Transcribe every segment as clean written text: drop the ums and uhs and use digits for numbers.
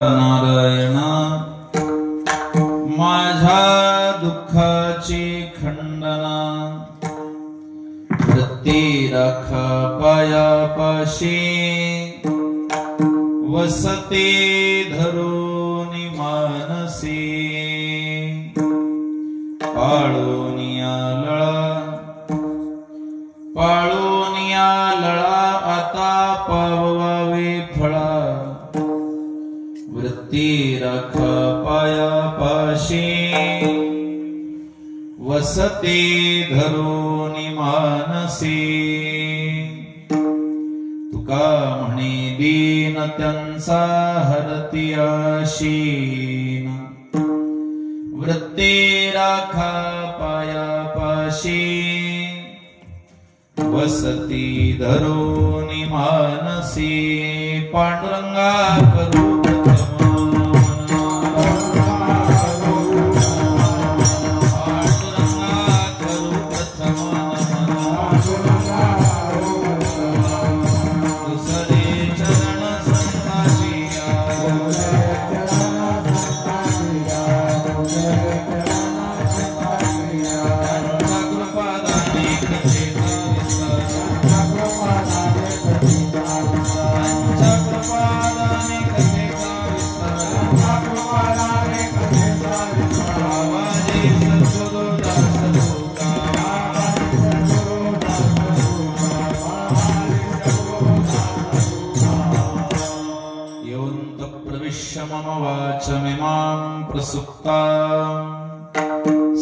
नारायण माझ्या दुःखाची खंडना वृत्ती राख पायापाशी वसते धरून मानसी पाळोनिया लळा आता पाववावे फळा वृत्ती राख पायापाशी वसते धरून मानसी तुका म्हणे दीन त्यांचा हरती आशीन वृत्ती राखा पायापाशी वसती धरून मानसी पांडुरंगा करू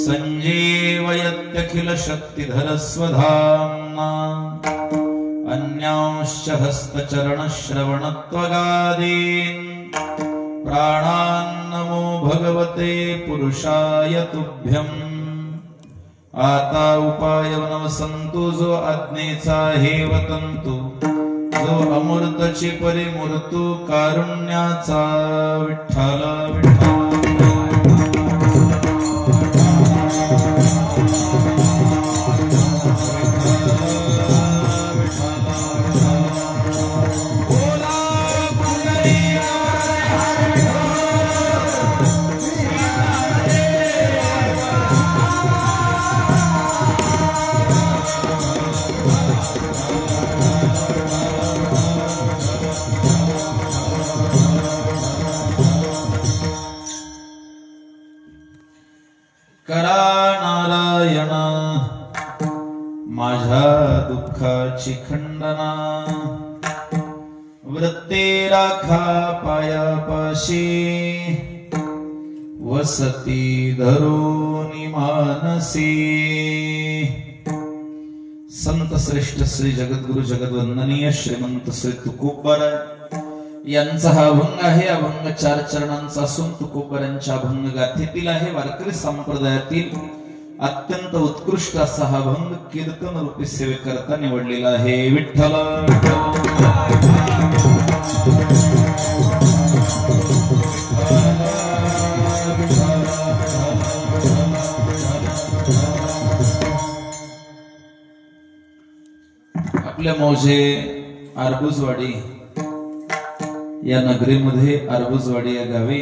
संजीवयत्यखिल शक्तिधर स्वधाम्ना अन्यांश्च हस्तचरण श्रवणत्वगादीन् प्राणान् नमो भगवते पुरुषाय तुभ्यम् आता उपाय नवसंतु जो आज्ञेचा हेवतंतु जो अमूर्तची परिमूर्तू कारुण्याचा विठ्ठल विठ्ठल दुःखाची खंडना वृत्ती राखा पायापाशी वसती धरून मानसी संत श्रेष्ठ श्री जगद्गुरु जगद्वंदनीय श्रीमंत श्री तुकोबर यांचा हा अभंग आहे. अभंग 4 चरणांचा असून तुकोबर यांच्या अभंग गाथेतील आहे. वारकरी संप्रदायातील अत्यंत उत्कृष्ट असा हा अभंग कीर्तन रूपी सेवेकरता निवडलेला आहे. विठ्ठल आपल्या मौजे आरबुजवाडी या नगरीमध्ये आरबुजवाडी या गावी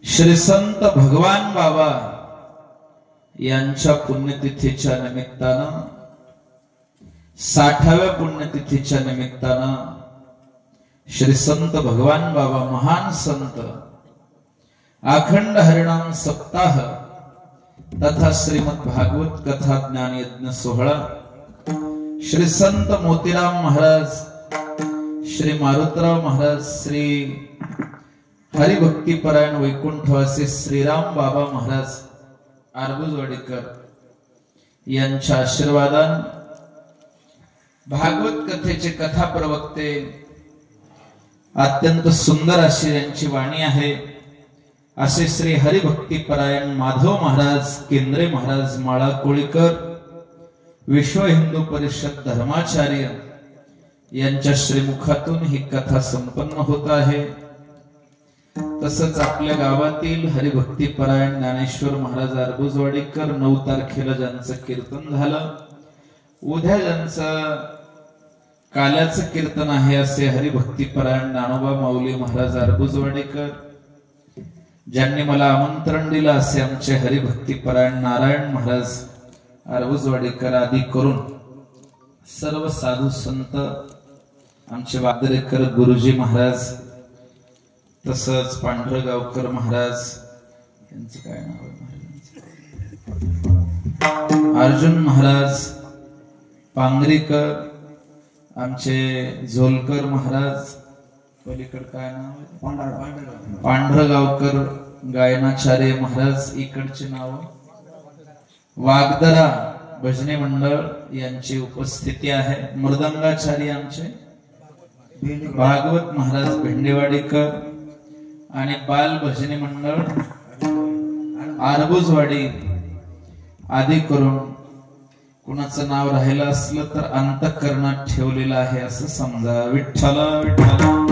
श्री संत भगवान बाबा यांच्या पुण्यतिथीच्या निमित्तानं 60व्या पुण्यतिथीच्या निमित्तानं श्री संत भगवान बाबा महान संत अखंड हरिनाम सप्ताह तथा श्रीमद भागवत कथा ज्ञान यज्ञ सोहळा श्री संत मोतीराम महाराज श्री मारुतराव महाराज श्री हरिभक्तीपरायण वैकुंठवासी श्रीराम बाबा महाराज आरबुजवाडीकर यांच्या आशीर्वादान भागवत कथेचे कथा प्रवक्ते अत्यंत सुंदर अशी यांची वाणी आहे असे श्री हरिभक्तीपरायण माधव महाराज केंद्रे महाराज माळा कोळीकर विश्व हिंदू परिषद धर्माचार्य यांच्या श्रीमुखातून ही कथा संपन्न होत आहे. तसंच आपल्या गावातील हरिभक्तीपरायण ज्ञानेश्वर महाराज आरबुजवाडीकर 9 तारखेला ज्यांचं कीर्तन झालं, उद्या ज्यांचं काल्याचं कीर्तन आहे असे हरिभक्तीपरायण ज्ञानोबा माऊली महाराज अर्बुजवाडेकर, ज्यांनी मला आमंत्रण दिलं असे आमचे हरिभक्तीपरायण नारायण महाराज अर्बुजवाडेकर आदी करून सर्व साधू संत, आमचे वादरेकर गुरुजी महाराज, तसंच पांढरगावकर महाराज, यांचं काय नाव आहे, अर्जुन महाराज पांगरीकर, आमचे झोलकर महाराज, पलीकड काय नाव आहे, पांढरगावकर गायनाचार्य महाराज, इकडचे नाव वागदरा भजनी मंडळ यांची उपस्थिती आहे. मृदंगाचार्य आमचे भागवत महाराज भेंडेवाडीकर आणि बाल भजनी मंडळ अर्बुजवाडी आदी करून कुणाचं नाव राहिलं असलं तर अंतःकरणात ठेवलेलं आहे असं समजा. विठ्ठल विठ्ठल.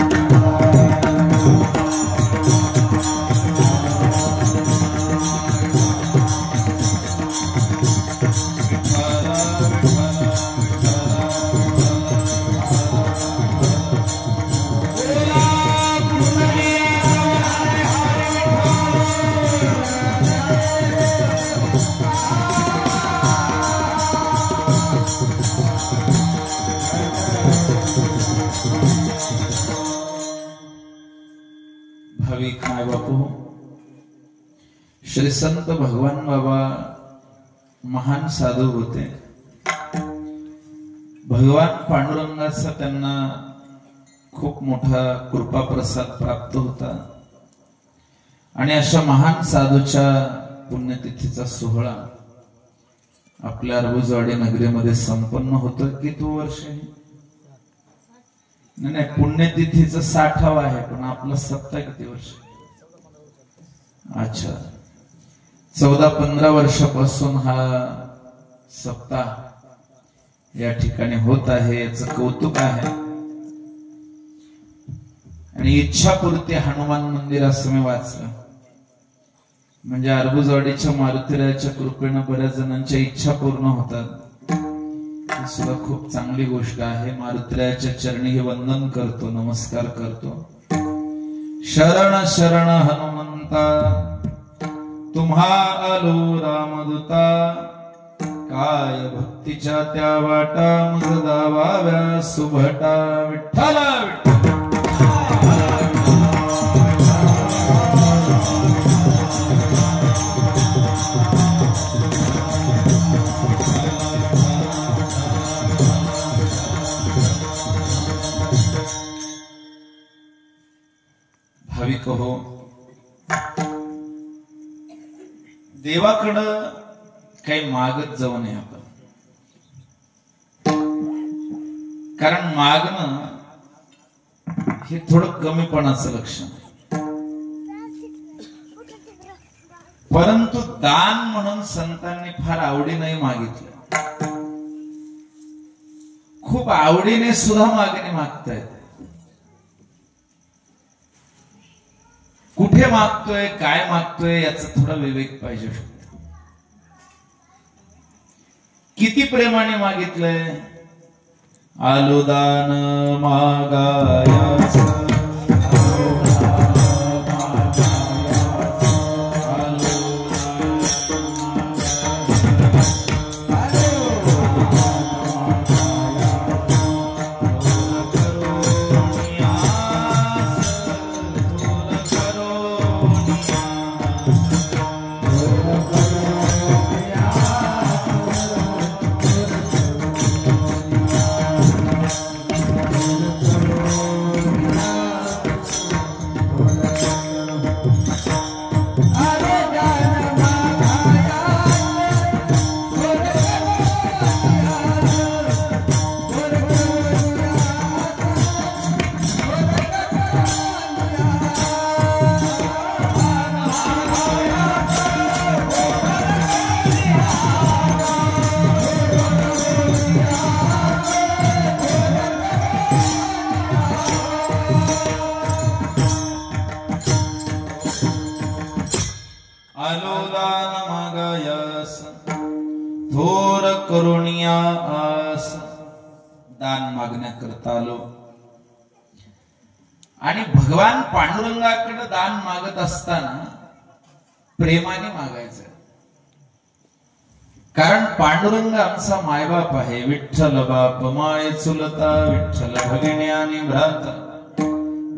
भाविक माय बापू, श्री संत भगवान बाबा महान साधू होते. भगवान पांडुरंगाचा त्यांना खूप मोठा कृपा प्रसाद प्राप्त होता आणि अशा महान साधूच्या पुण्यतिथीचा सोहळा आपल्या अर्बुजवाडी नगरीमध्ये संपन्न होतो. किती वर्ष? नाही, पुण्यतिथीचं 60वा आहे, पण आपलं सप्ताह किती वर्ष? अच्छा, 14-15 वर्षापासून हा सप्ताह या ठिकाणी होत आहे. याचं कौतुक आहे. आणि इच्छापूर्ती हनुमान मंदिर असं मी वाचलं. म्हणजे अर्बुजवाडीच्या मारुतीरायाच्या कृपेनं बऱ्याच जणांच्या इच्छा पूर्ण होतात. सुद्धा खूप चांगली गोष्ट आहे. मारुतीरायाच्या चरणी हे वंदन करतो, नमस्कार करतो. शरण शरण हनुमंता, तुम्हा आलो रामदूता, काय भक्तीच्या त्या वाटा, मग दावाव्या सुभटा. विठ्ठल भाविक हो, देवाकडं काही मागत जाऊ नये आपण. कारण मागणं हे थोडं कमीपणाचं लक्षण आहे. परंतु दान म्हणून संतांनी फार आवडीने मागितलं. खूप आवडीने सुद्धा मागणी मागतायत. कुठे मागतोय, काय मागतोय याचा थोडा विवेक पाहिजे. किती प्रेमाने मागितलंय. आलो दान मागाया, दान मागण्याकरता आलो आणि भगवान पांडुरंगाकडे दान मागत असताना प्रेमाने मागायचं, कारण पांडुरंग आमचा मायबाप आहे. विठ्ठल बाप माय चुलता, विठ्ठल भगिन्यानी भ्राता,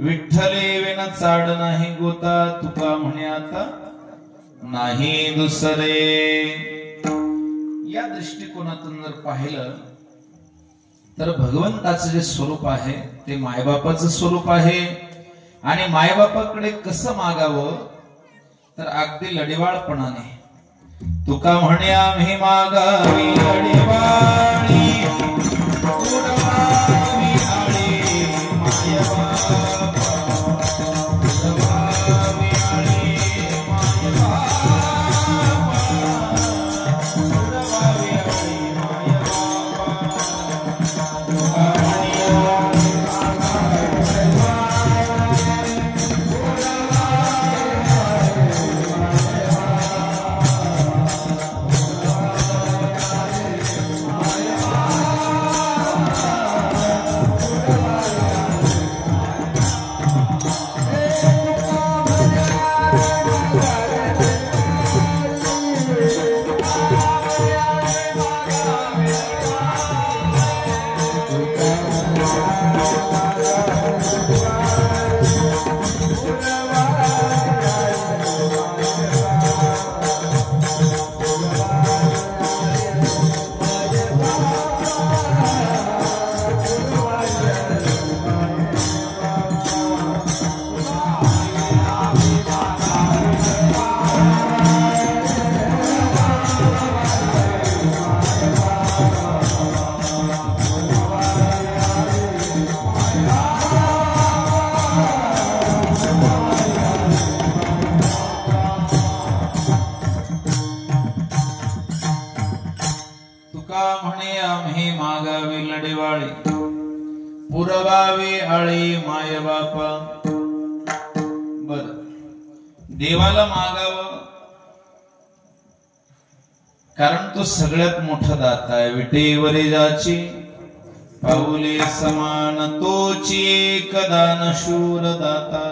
विठ्ठले विन चाड नाही गोता, तुका म्हणे आता नाही दुसरे. या दृष्टिकोनातून जर पाहिलं तर भगवंताचं जे स्वरूप आहे ते मायबापाचं स्वरूप आहे. आणि मायबापाकडे कसं मागावं तर अगदी लढिवाळपणाने. तुका म्हणे आम्ही मागावी लढिवाळी, पुरवावी आळी मायबापा, पुरवावी आळी मायबापा, पुरवावी आळी मायबापा. पुरवावे आळी मायबापा. बर, देवाला मागावं कारण तो सगळ्यात मोठा दाता आहे. विटेवरी जाची पाऊले समान तोची एक दान शूर दाता.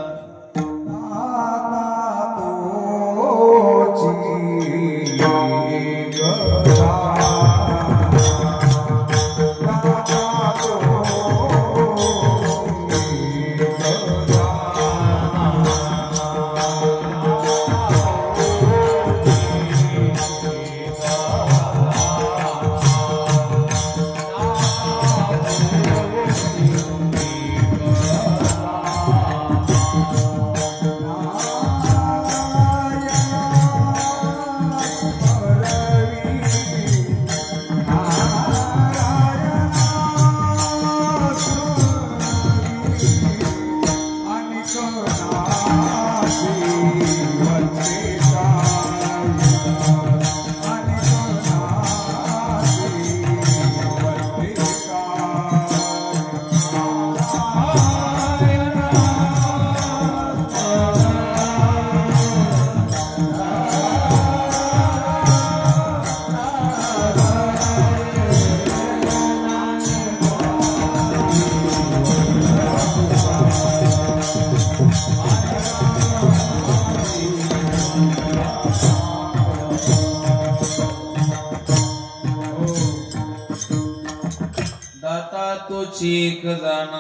एक जाण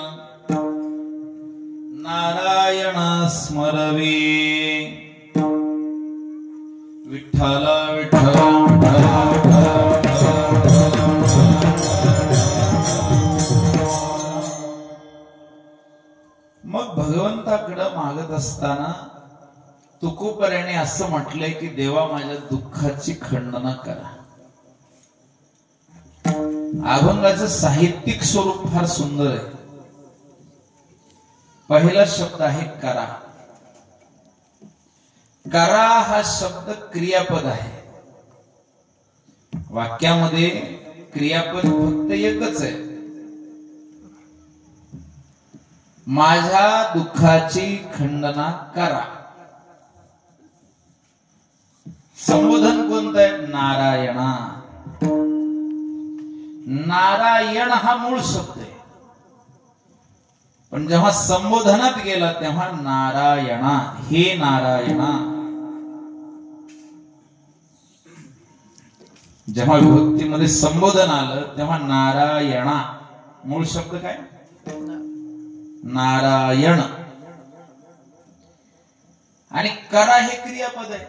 नारायण स्मरवे. विठ्ठला विठ्ठला मग भगवंताकडे मागत असताना तुकोबराने असं म्हटलंय की देवा माझ्या दुःखाची खंडना करा. अभंगाचं साहित्यिक स्वरूप फार सुंदर आहे. पहिला शब्द आहे करा. करा हा शब्द क्रियापद आहे. वाक्यामध्ये क्रियापद फक्त एकच आहे. माझ्या दुःखाची खंडना करा. संबोधन कोणतं आहे? नारायणा. नारायण हा मूळ शब्द आहे. पण जेव्हा संबोधनात गेला तेव्हा नारायणा, हे नारायणा. जेव्हा विभक्तीमध्ये संबोधन आलं तेव्हा नारायणा, मूळ शब्द काय? नारायण. आणि करा हे क्रियापद आहे.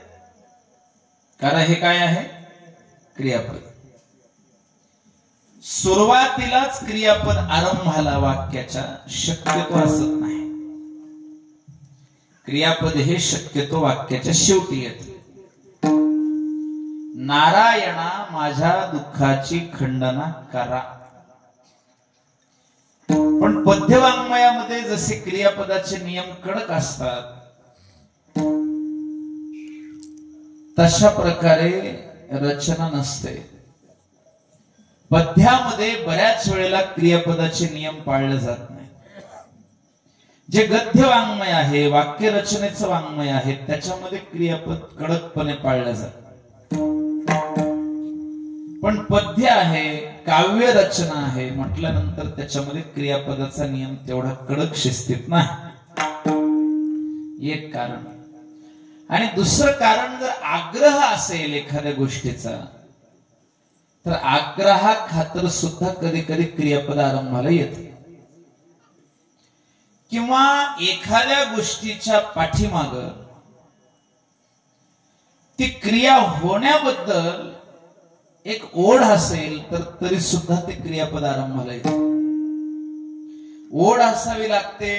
करा हे काय आहे? क्रियापद. सुरुवातीलाच क्रियापद आरंभाला वाक्याच्या शक्यतो असत नाही. क्रियापद हे शक्यतो वाक्याच्या शेवटी येते. नारायणा, माझ्या दुःखाची खंडना करा. पण पद्यवाङ्मयामध्ये जसे क्रियापदाचे नियम कडक असतात तशा प्रकारे रचना नसते. पद्यामध्ये बऱ्याच वेळेला क्रियापदाचे नियम पाळले जात नाही. जे गद्य वाङ्मय आहे, वाक्य रचनेचं वाङ्मय आहे, त्याच्यामध्ये क्रियापद कडकपणे पाळले जातात. पण पद्य आहे, काव्य रचना आहे म्हटल्यानंतर त्याच्यामध्ये क्रियापदाचा नियम तेवढा कडक शिस्तीत नाही. एक कारण. आणि दुसरं कारण, जर आग्रह असेल एखाद्या गोष्टीचा तर आग्रहा खातर सुद्धा कधी कधी क्रियापद आरंभाला येते. किंवा एखाद्या गोष्टीच्या पाठीमाग ती क्रिया होण्याबद्दल एक ओढ असेल तर तरी सुद्धा ते क्रियापद आरंभाला येते. ओढ असावी लागते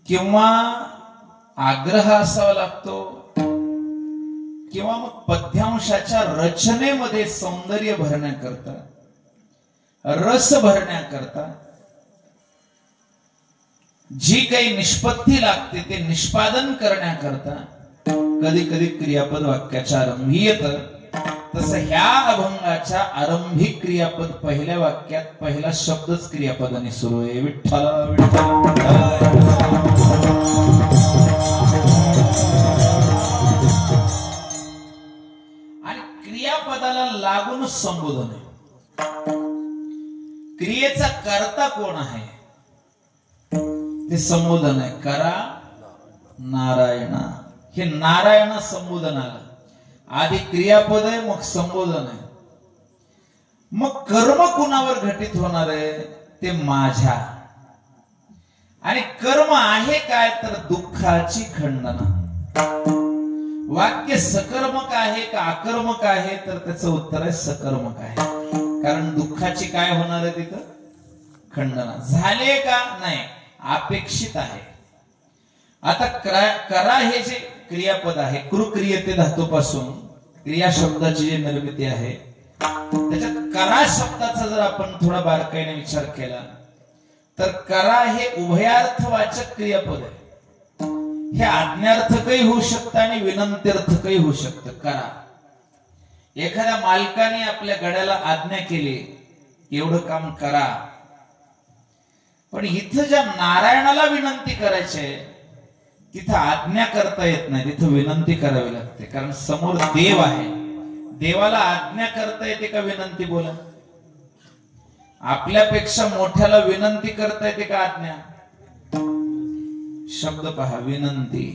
किंवा आग्रह असावा लागतो किंवा मग पद्यांशाच्या रचनेमध्ये सौंदर्य भरण्याकरता, रस भरण्याकरता जी काही निष्पत्ती लागते ते निष्पादन करण्याकरता कधी कधी क्रियापद वाक्याच्या आरंभी येतं. तसं ह्या अभंगाच्या आरंभिक क्रियापद पहिल्या वाक्यात पहिला शब्दच क्रियापदाने सुरू आहे. विठ्ठल विठ्ठल आणि क्रियापदाला लागूनच संबोधन आहे. क्रियेचा कर्ता कोण आहे ते संबोधन आहे. करा नारायणा, हे नारायण संबोधन आलं. आधी क्रियापद आहे, मग संबोधन आहे. मग कर्म कुणावर घटित होणार आहे ते माझ्या. आणि कर्म आहे काय तर दुःखाची खंडना. वाक्य सकर्मक आहे का आकर्मक आहे तर त्याचं उत्तर आहे सकर्मक आहे. कारण दुःखाची काय होणार आहे तिथं? खंडना. झाले का? नाही, अपेक्षित आहे. आता करा हे जे क्रियापद आहे, कृक्रियते धातूपासून क्रिया शब्दाची जी निर्मिती आहे त्याच्यात करा शब्दाचा जर आपण थोडा बारकाईने विचार केला तर करा हे उभयार्थवाचक क्रियापद आहे. हे आज्ञार्थकही होऊ शकतं आणि विनंत्यर्थकही होऊ शकतं. करा. एखाद्या मालकाने आपल्या गड्याला आज्ञा केली एवढं काम करा, पण इथं ज्या नारायणाला विनंती करायची आहे तिथं आज्ञा करता येत नाही, तिथं विनंती करावी लागते. कारण समोर देव आहे. देवाला आज्ञा करता येते का विनंती? बोला. आपल्यापेक्षा मोठ्याला विनंती करता येते का आज्ञा? शब्द पहा, विनंती.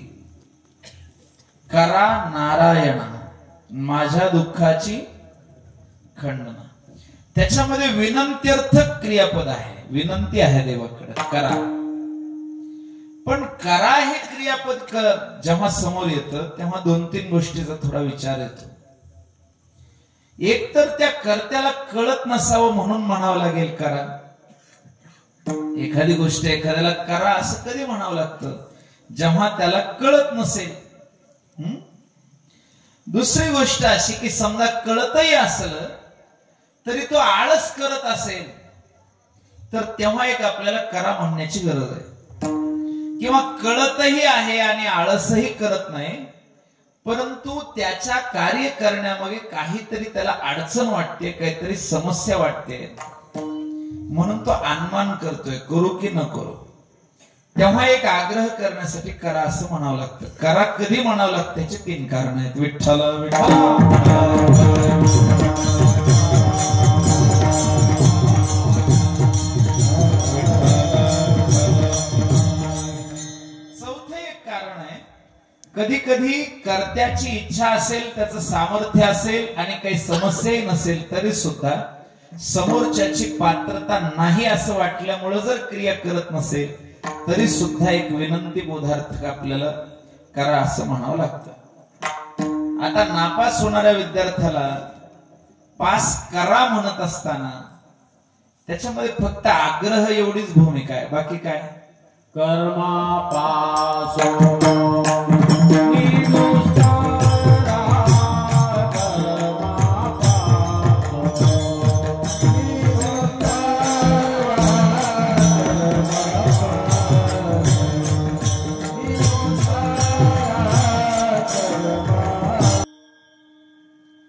करा नारायणा, माझ्या दुःखाची खंडना. त्याच्यामध्ये विनंत्यर्थक क्रियापद आहे. विनंती आहे देवाकडे, करा. पण करा हे क्रियापद जेव्हा समोर येतं तेव्हा 2-3 गोष्टीचा थोडा विचार येतो. एक तर त्या कर्त्याला कळत नसावं म्हणून म्हणावं लागेल करा. एखादी गोष्ट एखाद्याला करा असं कधी म्हणावं लागतं? जेव्हा त्याला कळत नसेल. दुसरी गोष्ट अशी की समजा कळतही असलं तरी तो आळस करत असेल तर तेव्हा एक आपल्याला करा म्हणण्याची गरज आहे. किंवा कळतही आहे आणि आळसही करत नाही, परंतु त्याच्या कार्य करण्यामागे काहीतरी त्याला अडचण वाटते, काहीतरी समस्या वाटते, म्हणून तो अनुमान करतोय करू की न करू. तेव्हा एक आग्रह करण्यासाठी करा असं म्हणावं लागतं. करा कधी म्हणावं लागतं त्याचे 3 कारण आहेत. विठ्ठल विठ्ठल. कधी कधी कर्त्याची इच्छा असेल, त्याचं सामर्थ्य असेल आणि काही समस्याही नसेल तरी सुद्धा समोरच्याची पात्रता नाही असं वाटल्यामुळे जर क्रिया करत नसेल तरी सुद्धा एक विनंती बोधार्थक आपल्याला करा असं म्हणावं लागतं. आता नापास होणाऱ्या विद्यार्थ्याला पास करा म्हणत असताना त्याच्यामध्ये फक्त आग्रह एवढीच भूमिका आहे, बाकी काय? कर्मा पासो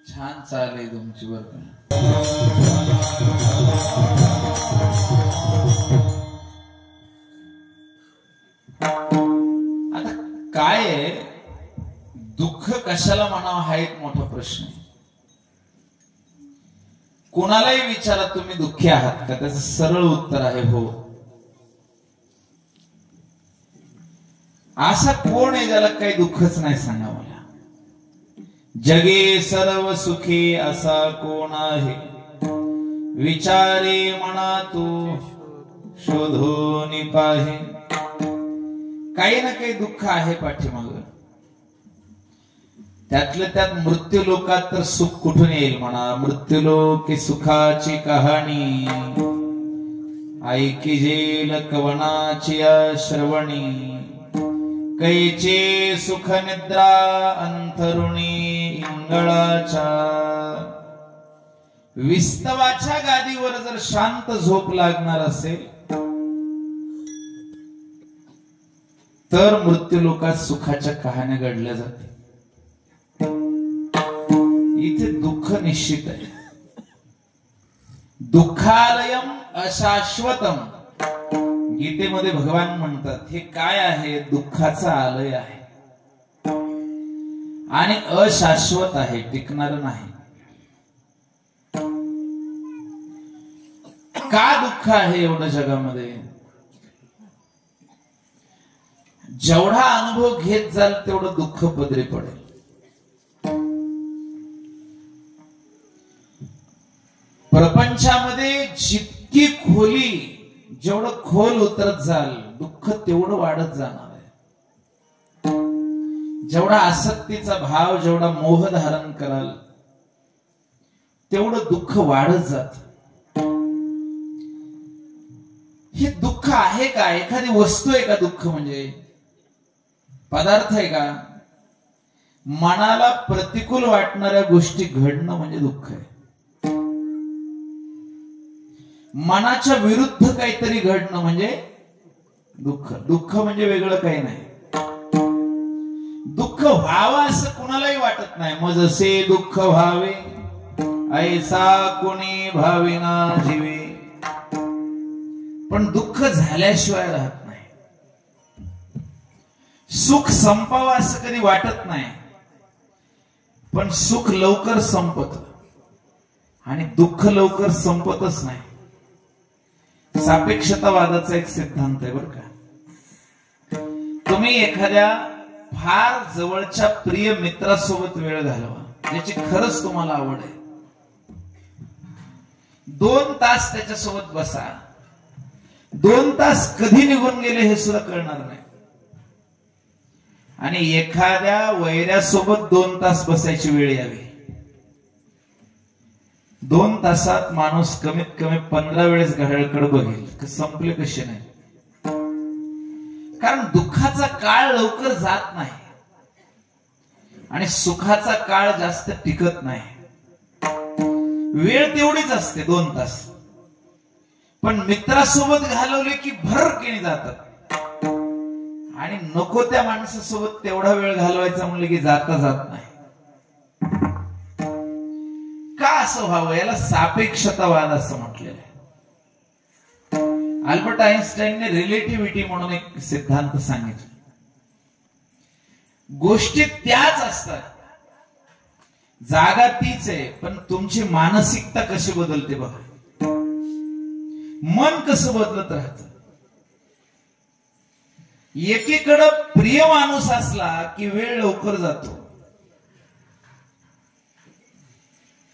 छान चालेल तुमची बरोबर. आता काय दुःख कशाला म्हणावं हा एक मोठा प्रश्न आहे. कोणालाही विचारा तुम्ही दुःखी आहात का, त्याचं सरळ उत्तर आहे हो. असा कोण आहे ज्याला काही दुःखच नाही सांगा मला. जगे सर्व सुखी असा कोण आहे, विचारे मना तू शोधून पाहे. काही ना काही दुःख आहे पाठीमाग. त्यातल्या त्यात मृत्यू लोकात तर सुख कुठून येईल म्हणा. मृत्यूलोकी सुखाची कहाणी ऐकी जेल कवनाची श्रवणी. कैचे सुख निद्रा अंतरुणी इंगळाच्या. विस्तवाच्या गादीवर जर शांत झोप लागणार असेल तर मृत्यू लोकात सुखाच्या कहाण्या घडल्या जाते. इथे दुःख निश्चित आहे. दुःखालयम अशाश्वतम. गीतेमध्ये भगवान म्हणतात हे काय आहे, दुःखाचा आलय आहे आणि अशाश्वत आहे, टिकणार नाही. का दुःख आहे एवढं जगामध्ये? जेवढा अनुभव घेत जाल तेवढं दुःख पदरी पडेल. प्रपंचामध्ये जितकी खोली, जेवढं खोल उतरत जाल दुःख तेवढं वाढत जाणार आहे. जेवढा आसक्तीचा भाव, जेवढा मोह धारण कराल तेवढं दुःख वाढत जात. हे दुःख आहे का? एखादी वस्तू आहे का दुःख? म्हणजे पदार्थ आहे का? मनाला प्रतिकूल वाटणाऱ्या गोष्टी घडणं म्हणजे दुःख आहे. मनाच्या विरुद्ध काहीतरी घडणं म्हणजे दुःख. दुःख म्हणजे वेगळं काही नाही. दुःख व्हावं असं कुणालाही वाटत नाही. मग जसे दुःख व्हावे ऐसा कोणी भाविना जीवे. पण दुःख झाल्याशिवाय राहत नाही. सुख संपावं असं कधी वाटत नाही, पण सुख लवकर संपत आणि दुःख लवकर संपतच नाही. सापेक्षतावादाचा एक सिद्धांत आहे बरं का. तुम्ही एखाद्या फार जवळच्या प्रिय मित्रासोबत वेळ घालवा, ज्याची खरंच तुम्हाला आवड आहे. 2 तास त्याच्यासोबत बसा. 2 तास कधी निघून गेले हे सुद्धा कळणार नाही. आणि एखाद्या वैऱ्यासोबत 2 तास बसायची वेळ यावी. 2 तासात माणूस कमीत कमी 15 वेळेस घड्याळकडे बघेल संपले कसे नाही. कारण दुःखाचा काळ लवकर जात नाही आणि सुखाचा काळ जास्त टिकत नाही. वेळ तेवढीच असते 2 तास, पण मित्रासोबत घालवले की भरकेने जातात. आणि नको त्या माणसासोबत तेवढा वेळ घालवायचा म्हणलं की जाता जात नाही. का असं व्हावं? याला सापेक्षतावाद असं म्हटलेलं आहे. अल्बर्ट आइन्स्टाईनने रिलेटिव्हिटी म्हणून एक सिद्धांत सांगितला. गोष्टी त्याच असतात, जागा तीच आहे, पण तुमची मानसिकता कशी बदलते बघा. मन कसं बदलत राहतं. एकीकडे प्रिय माणूस असला की वेळ लवकर जातो.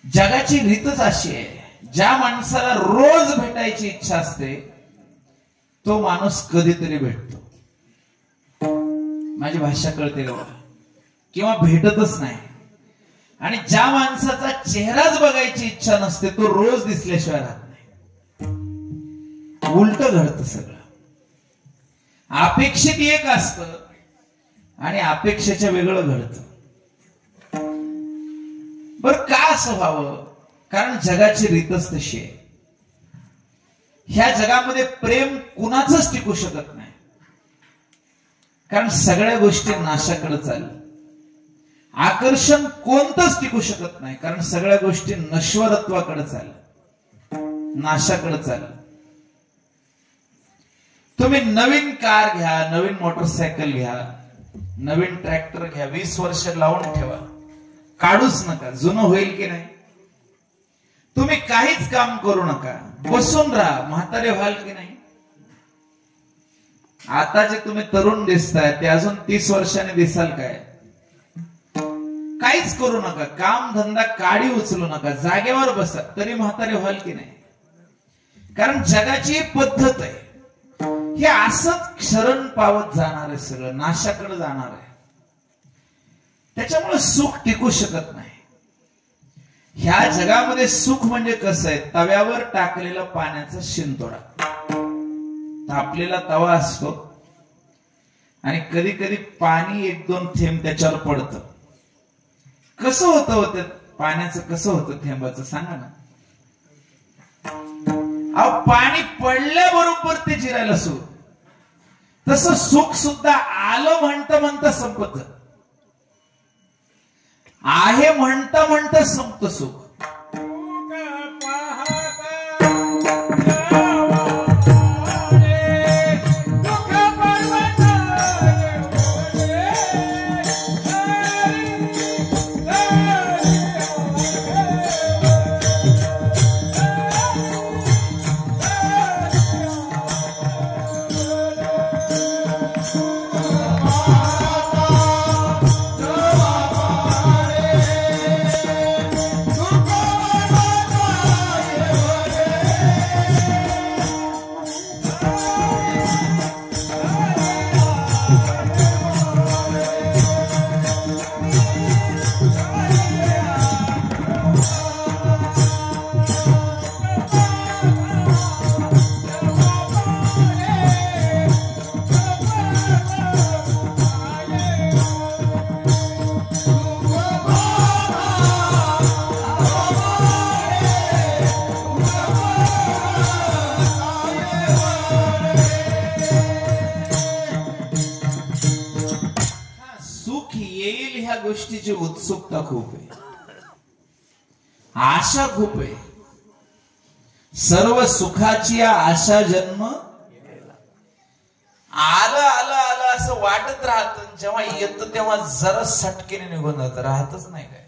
जगाची रीतच अशी आहे, ज्या माणसाला रोज भेटायची इच्छा असते तो माणूस कधीतरी भेटतो. माझी भाषा कळते का? किंवा भेटतच नाही. आणि ज्या माणसाचा चेहराच बघायची इच्छा नसते तो रोज दिसल्याशिवाय राहत नाही. उलट घडतं सगळं. अपेक्षित एक असतं आणि अपेक्षेच्या वेगळं घडतं. बर का असं व्हावं? कारण जगाची रीतच तशी आहे. ह्या जगामध्ये प्रेम कुणाचंच टिकू शकत नाही. कारण सगळ्या गोष्टी नाशाकडे चालल्या. आकर्षण कोणतंच टिकू शकत नाही, कारण सगळ्या गोष्टी नश्वरत्वाकडे चालल्या, नाशाकडे चालल्या. तुम्ही नवीन कार घ्या, नवीन मोटरसायकल घ्या, नवीन ट्रॅक्टर घ्या, 20 वर्ष लावून ठेवा, काढूच नका. जुनं होईल की नाही? तुम्ही काहीच काम करू नका, बसून राहा, म्हातारे व्हाल की नाही? आता जे तुम्ही तरुण दिसताय ते अजून 30 वर्षांनी दिसाल काय? काहीच करू नका, काम धंदा काडी उचलू नका, जागेवर बसा, तरी म्हातारे व्हाल की नाही? कारण जगाची पद्धत आहे. हे असंच शरण पावत जाणार आहे, सगळं नाशाकडे जाणार आहे. त्याच्यामुळे सुख टिकू शकत नाही. ह्या जगामध्ये सुख म्हणजे कसं आहे? तव्यावर टाकलेला पाण्याचा शिंतोडा. तापलेला तवा असतो आणि कधी कधी पाणी 1-2 थेंब त्याच्यावर पडतं. कसं होतं पाण्याचं? कसं होतं थेंबाचं? सांगा ना. अहो, पाणी पडल्याबरोबर ते जिरायला सुरू. तसं सुख सुद्धा आलं म्हणता संपत. आहे म्हणता संपत सुख. गोष्टीची उत्सुकता खूप आहे, आशा खूप आहे. सर्व सुखाची आशा जन्म आलं आलं आलं असं वाटत राहत. जेव्हा येतं तेव्हा जरा सटकेने निघून जात. राहतच नाही, काय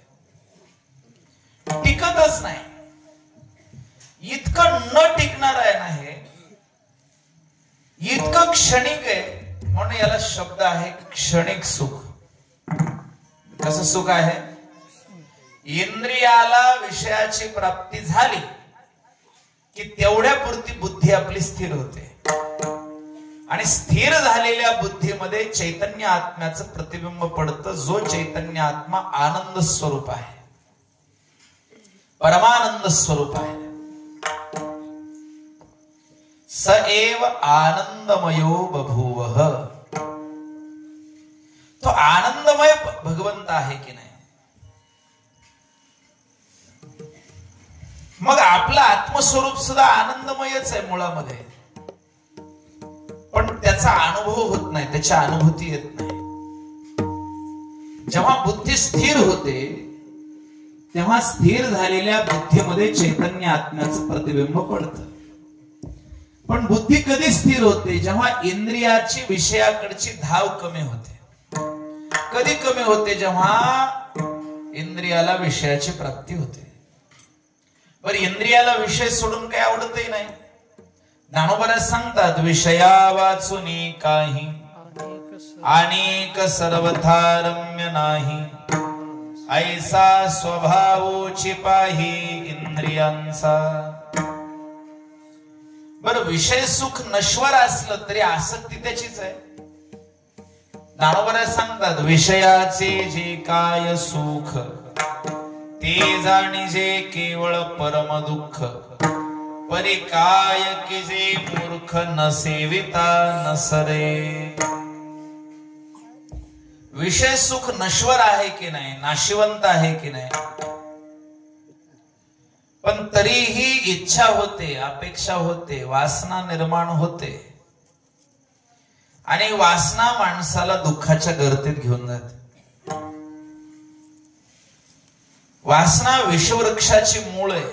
टिकतच नाही. इतकं न टिकणार आहे ना हे, इतकं क्षणिक आहे. म्हणून याला शब्द आहे क्षणिक सुख. कसं सुख आहे? इंद्रियाला विषयाची प्राप्ती झाली की तेवढ्या पुरती बुद्धी आपली स्थिर होते. आणि स्थिर झालेल्या बुद्धीमध्ये चैतन्य आत्म्याचं प्रतिबिंब पडतं. जो चैतन्य आत्मा आनंद स्वरूप आहे, परमानंद स्वरूप आहे. स एव आनंदमयो बभूवः. तो आनंदमय भगवंत आहे की नाही? मग आपलं आत्मस्वरूप सुद्धा आनंदमयच आहे मुळामध्ये, पण त्याचा अनुभव होत नाही, त्याची अनुभूती येत नाही. जेव्हा बुद्धी स्थिर होते तेव्हा स्थिर झालेल्या बुद्धीमध्ये चैतन्य आत्म्याचं प्रतिबिंब पडतं. पण बुद्धी कधी स्थिर होते? जेव्हा इंद्रियाची विषयाकडची धाव कमी होते. कधी कमी होते? जेव्हा इंद्रियाला विषयाची प्राप्ती होते. पण इंद्रियाला विषय सोडून काही आवडतही नाही. ज्ञानोबा सांगतात, विषया वाचुनी काही अनेक सर्वथा रम्य नाही, ऐसा स्वभावोची पाही इंद्रियांचा. बर विषय सुख नश्वर असलं तरी आसक्ती त्याचीच आहे. ज्ञानोबा सांगतात विषयाचे जे काय सुख ते जाणीजे केवळ परम दुःख, परी काय की जे मूर्ख न सेविता नसरे. विषय सुख नश्वर आहे की नाही, नाशिवंत आहे की नाही, पण तरीही इच्छा होते, अपेक्षा होते, वासना निर्माण होते. आणि वासना माणसाला दुःखाच्या गर्तेत घेऊन जाते. वासना विषवृक्षाची मूळ आहे.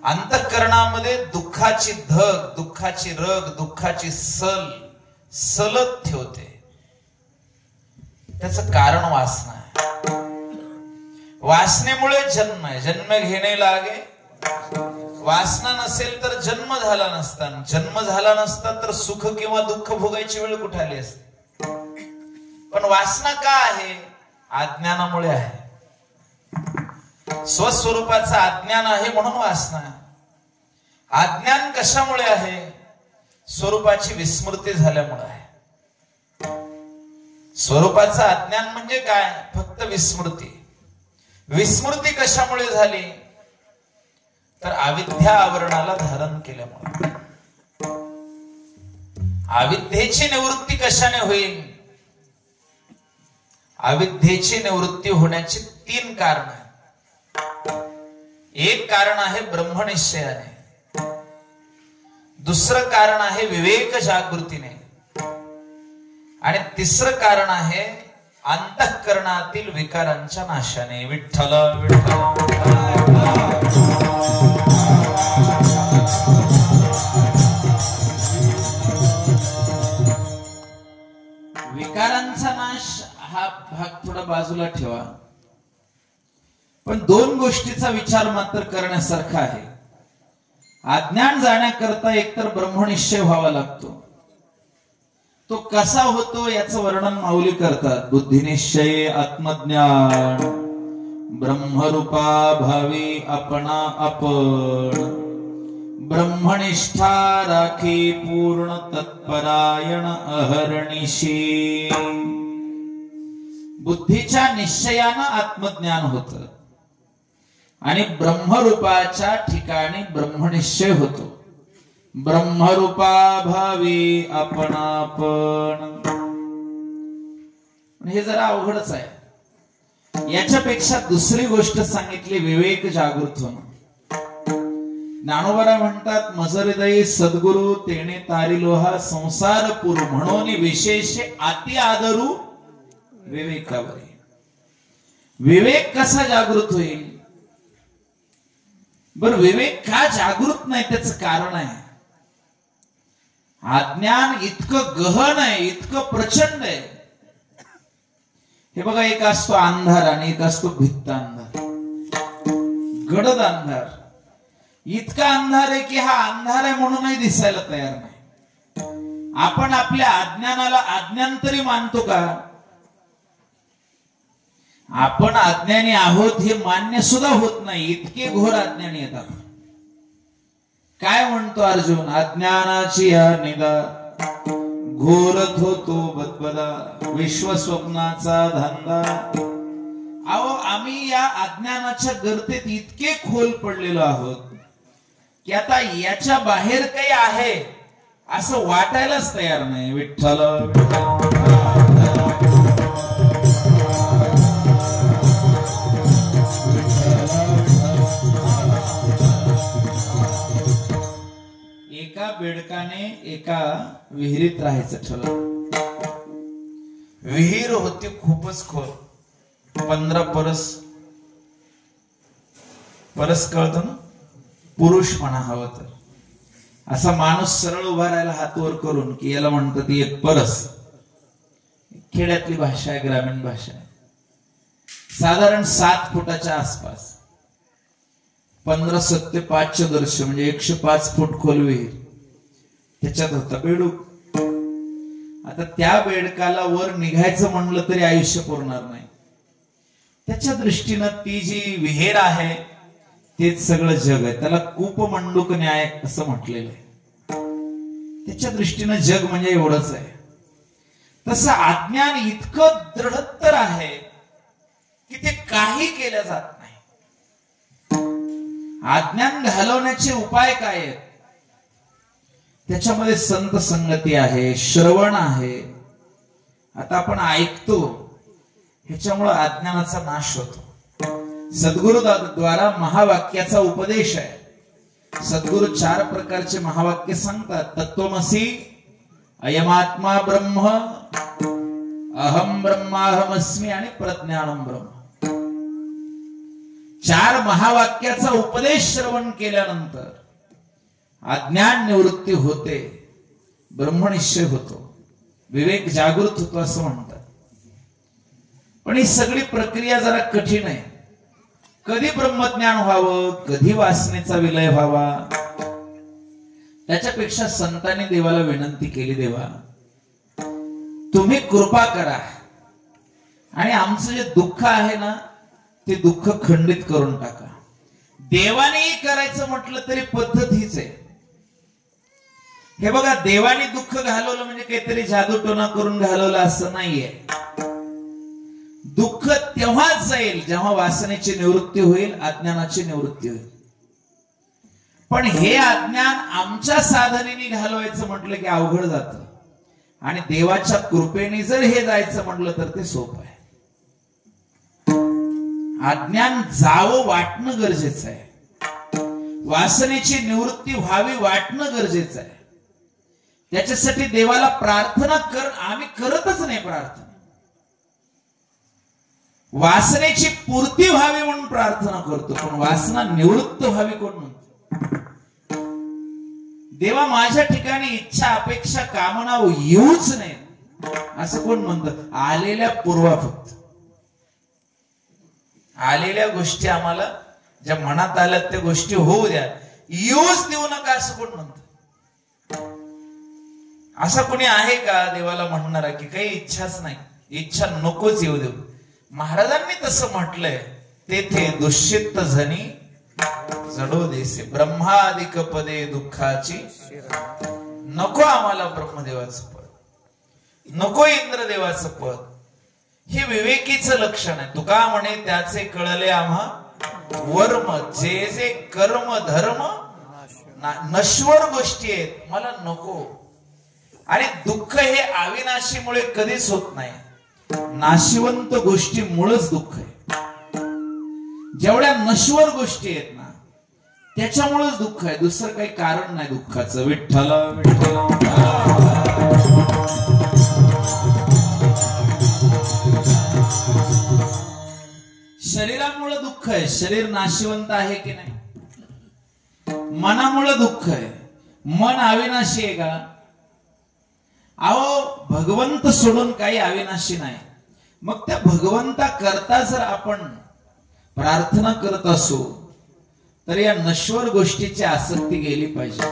अंतःकरणामध्ये दुःखाची धग, दुःखाची रग, दुःखाची सलत ठेवते. त्याचं कारण वासना आहे. वासनेमुळे जन्म आहे. जन्म घेणे लागे. वासना नसेल तर जन्म झाला नसता. जन्म झाला नसता तर सुख किंवा दुःख भोगायची वेळ कुठे आली असते. पण वासना का आहे? अज्ञानामुळे आहे. स्वस्वरूपाचं अज्ञान आहे म्हणून वासना. अज्ञान कशामुळे आहे? स्वरूपाची विस्मृती झाल्यामुळे आहे. स्वरूपाचं अज्ञान म्हणजे काय? फक्त विस्मृती. विस्मृती कशामुळे झाली? तर अविद्या आवरणाला धारण केल्यामुळे. अविद्येची निवृत्ती कशाने होईल? अविद्येची निवृत्ती होण्याची 3 कारण आहेत. एक कारण आहे ब्रह्मनिश्चयाने, दुसरं कारण आहे विवेक जागृतीने, आणि तिसरं कारण आहे अंतःकरणातील विकारांच्या नाशाने. विठ्ठल विठ्ठल. विकारांचा नाश हा भाग थोडा बाजूला ठेवा, पण 2 गोष्टीचा विचार मात्र करण्यासारखा आहे. अज्ञान जाण्याकरता एकतर ब्रह्मनिश्चय व्हावा लागतो. तो कसा होतो याचं वर्णन माऊली करतात. बुद्धिनिश्चय आत्मज्ञान, ब्रह्मरूपा भावी आपणा आपण, ब्रह्मनिष्ठा राखी पूर्ण तत्परायण अहर्निशी. बुद्धीच्या निश्चयानं आत्मज्ञान होतं आणि ब्रह्मरूपाच्या ठिकाणी ब्रह्मनिश्चय होतो. ब्रह्मरूपा भावी आपणापण. हे जरा अवघडच आहे. याच्यापेक्षा दुसरी गोष्ट सांगितली, विवेक जागृत होणं. ज्ञानोबा म्हणतात मज हृदयी सद्गुरु तेने तारिलोहा संसार पुरु, म्हणून विशेष अति आदरू विवेकावरी. विवेक कसा जागृत होईल? बर विवेक का जागृत नाही त्याचं कारण आहे. अज्ञान इतकं गहन आहे, इतकं प्रचंड आहे. हे बघा, एक असतो अंधार आणि एक असतो भित्त अंधार, गडद अंधार. इतका अंधार आहे की हा अंधार आहे म्हणूनही दिसायला तयार नाही. आपण आपल्या अज्ञानाला अज्ञान तरी मानतो का? आपण अज्ञानी आहोत हे मान्य सुद्धा होत नाही, इतके घोर अज्ञानी येतात. काय म्हणतो अर्जुन? अज्ञानाची या निदा घोरत होतो बदबदा, विश्व स्वप्नाचा धंदा. अहो, आम्ही या अज्ञानाच्या गर्तेत इतके खोल पडलेलो आहोत की आता याच्या बाहेर काही आहे असं वाटायलाच तयार नाही. विठ्ठल एका बेडकाने एका विहिरीत राहायचं ठरवलं. विहीर होती खूपच खोल, 15 परस. परस कळतं ना? पुरुष म्हणा हवं तर. असा माणूस सरळ उभा राहायला हात वर करून की याला म्हणतात एक परस. खेड्यातली भाषा आहे, ग्रामीण भाषा आहे. साधारण 7 फुटाच्या आसपास, 15 दर्श म्हणजे 105 फूट खोल विहीर. त्याच्यात होता बेडूक. आता त्या बेडकाला वर निघायचं म्हणलं तरी आयुष्य पुरणार नाही. त्याच्या दृष्टीनं ती जी विहीर आहे तेच सगळं जग आहे. त्याला कूपमंडूक न्याय असं म्हटलेलं आहे. त्याच्या दृष्टीनं जग म्हणजे एवढंच आहे. तसं अज्ञान इतकं दृढतर आहे की ते काही केलं जात नाही. अज्ञान घालवण्याचे उपाय काय आहेत? त्याच्यामध्ये संत संगती आहे, श्रवण आहे. आता आपण ऐकतो, ह्याच्यामुळे अज्ञानाचा नाश होतो. सद्गुरु द्वारा महावाक्याचा उपदेश आहे. सद्गुरु 4 प्रकारचे महावाक्य सांगतात. तत्वमसी, अयमात्मा ब्रह्म, अहम ब्रह्माहमस्मी आणि प्रज्ञानम ब्रह्म. 4 महावाक्याचा उपदेश श्रवण केल्यानंतर अज्ञान निवृत्ती होते, ब्रह्मनिश्चय होतो, विवेक जागृत होतो असं म्हणतात. पण ही सगळी प्रक्रिया जरा कठीण आहे. कधी ब्रह्मज्ञान व्हावं, कधी वासनेचा विलय व्हावा. त्याच्यापेक्षा संतांनी देवाला विनंती केली, देवा तुम्ही कृपा करा आणि आमचं जे दुःख आहे ना ते दुःख खंडित करून टाका. देवानेही करायचं म्हटलं तरी पद्धत हीच आहे. हे बघा, देवाने दुःख घालवलं म्हणजे काहीतरी जादूटोना करून घालवलं असं नाहीये. दुःख तेव्हाच जाईल जेव्हा वासनेची निवृत्ती होईल, अज्ञानाची निवृत्ती होईल. पण हे अज्ञान आमच्या साधनेने घालवायचं म्हटलं की अवघड जातं. आणि देवाच्या कृपेने जर हे जायचं म्हटलं तर ते सोपं आहे. अज्ञान जावं वाटणं गरजेचं आहे. वासनेची निवृत्ती व्हावी वाटणं गरजेचं आहे. त्याच्यासाठी देवाला प्रार्थना कर, आम्ही करतच नाही प्रार्थना. वासनेची पूर्ती व्हावी म्हणून प्रार्थना करतो, पण वासना निवृत्त व्हावी कोण म्हणतो? देवा माझ्या ठिकाणी इच्छा अपेक्षा कामना येऊच नाही असं कोण म्हणतं? आलेल्या पूर्वा फक्त. आलेल्या गोष्टी आम्हाला ज्या मनात आल्यात त्या गोष्टी होऊ द्या, येऊच देऊ नका असं कोण म्हणतं? असा कोणी आहे का देवाला म्हणणारा की काही इच्छाच नाही, इच्छा नकोच येऊ देऊ? महाराजांनी तसं म्हटलंय, तेथे दुष्चित्त झनी जडो देसे ब्रह्मादिक पदे दुःखाची. नको आम्हाला ब्रह्मदेवाचं पद, नको इंद्रदेवाचं पद. हे विवेकीचं लक्षण आहे. तुका म्हणे त्याचे कळले आम्हा वर्म, जे जे कर्म धर्म नश्वर गोष्टी आहेत मला नको. आणि दुःख हे अविनाशीमुळे कधीच होत नाही, नाशिवंत गोष्टीमुळेच दुःख आहे. जेवढ्या नश्वर गोष्टी आहेत ना त्याच्यामुळेच दुःख आहे, दुसरं काही कारण नाही दुःखाचं. विठ्ठल विठ्ठल. शरीरामुळे दुःख आहे, शरीर नाशिवंत आहे की नाही? मनामुळे दुःख आहे, मन अविनाशी आहे का? अहो, भगवंत सोडून काही अविनाशी नाही. मग त्या भगवंता करता जर आपण प्रार्थना करत असू तर या नश्वर गोष्टीची आसक्ती गेली पाहिजे.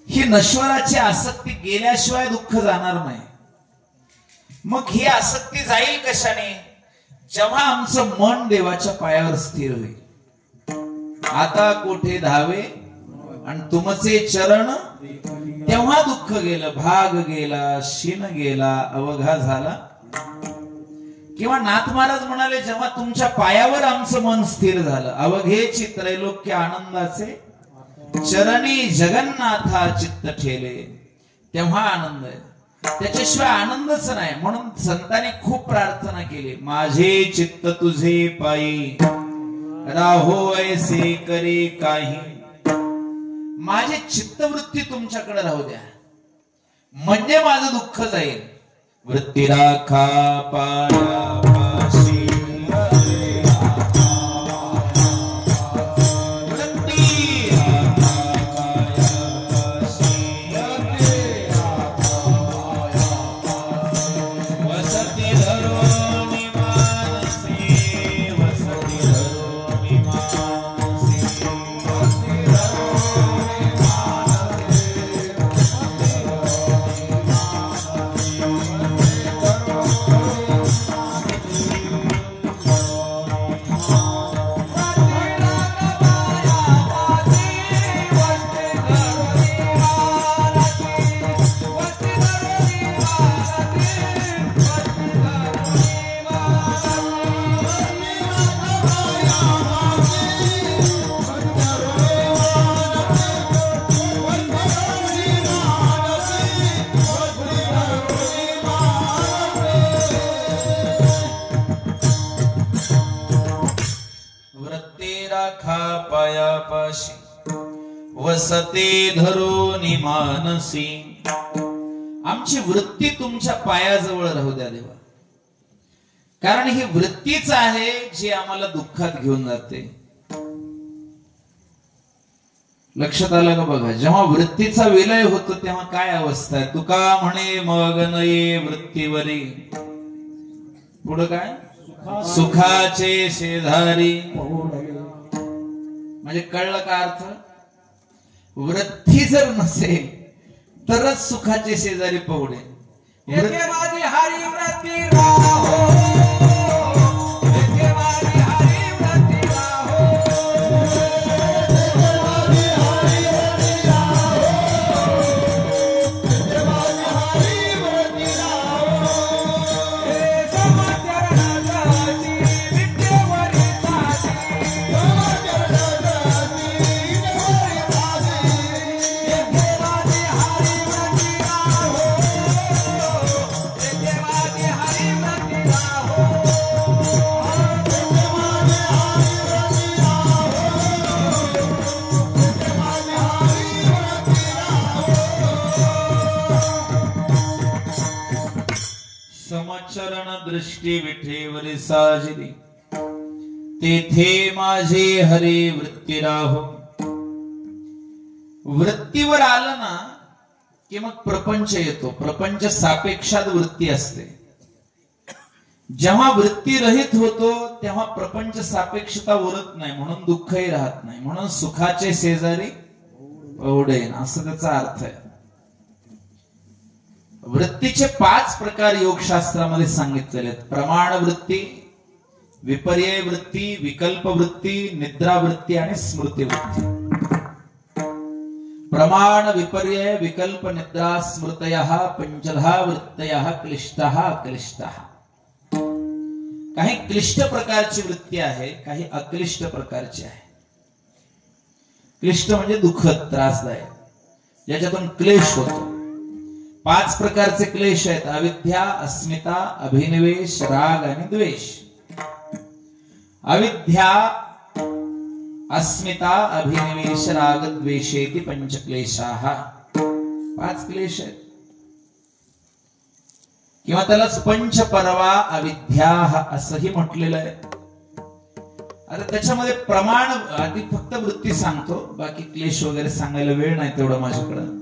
ही नश्वराची आसक्ती गेल्याशिवाय दुःख जाणार नाही. मग ही आसक्ती जाईल कशाने? जेव्हा आमचं मन देवाच्या पायावर स्थिर होईल. आता कोठे धावे आणि तुमचे चरण, तेव्हा दुःख गेलं, भाग गेला, शीन गेला, अवघा झाला. किंवा नाथ महाराज म्हणाले, जेव्हा तुमच्या पायावर आमचं मन स्थिर झालं, अवघेची त्रैलोक्य आनंदाचे चरणी जगन्नाथा चित्त ठेले, तेव्हा आनंद आहे. त्याच्याशिवाय आनंदच नाही. म्हणून संतांनी खूप प्रार्थना केली, माझे चित्त तुझे पायी राहो ऐसे करे काही. माझी चित्तवृत्ती तुमच्याकडे राहू द्या म्हणजे माझं दुःख जाईल. वृत्ती राखा पायापाशी, वृत्ती राखा पायापाशी, वसती धरोनी मानसी, वसती धरोनी मानसी, वसती धरोनी मानसी. पाशी वसते धरोनी मानसी. आमची वृत्ती तुमच्या पायाजवळ राहू द्या देवा, कारण ही वृत्तीच आहे जी आम्हाला दुःखात घेऊन जाते. लक्षात आलं का बघा, जेव्हा वृत्तीचा विलय होतो तेव्हा काय अवस्था आहे. तुका म्हणे मग नये वृत्तीवरी, पुढं काय, सुखाचे शेजारी. म्हणजे कळलं का अर्थ, वृत्ती जर नसेल तरच सुखाचे शेजारी पहुडे. समचरण दृष्टी विठेवरी साजरी, तेथे माझे हरी वृत्ती राहो. वृत्तीवर आलं ना की मग प्रपंच येतो. प्रपंच सापेक्षात वृत्ती असते. जेव्हा वृत्ती रहित होतो तेव्हा प्रपंच सापेक्षता उरत नाही, म्हणून दुःखही राहत नाही. म्हणून सुखाचे शेजारी पहुडेन असं त्याचा अर्थ आहे. वृत्तीचे 5 प्रकार योगशास्त्रामध्ये सांगितलेले आहेत. प्रमाण वृत्ती, विपर्यय वृत्ती, विकल्प वृत्ती, निद्रा वृत्ती आणि स्मृती वृत्ती. प्रमाण, विपर्यय, विकल्प, निद्रा, स्मृतयः पंचधा वृत्तयः क्लिष्टः अक्लिष्टः. काही क्लिष्ट प्रकारची वृत्ती आहे, काही अक्लिष्ट प्रकारची आहे. क्लिष्ट म्हणजे दुःखद, त्रासदायक, ज्याच्यातून क्लेश होतो. 5 प्रकारचे क्लेश आहेत. अविद्या, अस्मिता, अभिनिवेश, राग आणि द्वेष. अविद्या, अस्मिता, अभिनिवेश, राग, द्वेषेति पंचक्लेशाः. 5 क्लेश आहेत. किंवा त्यालाच पंचपर्वा अविद्या असंही म्हटलेलं आहे. आता त्याच्यामध्ये प्रमाण, आधी फक्त वृत्ती सांगतो, बाकी क्लेश वगैरे सांगायला वेळ नाही तेवढं माझ्याकडं.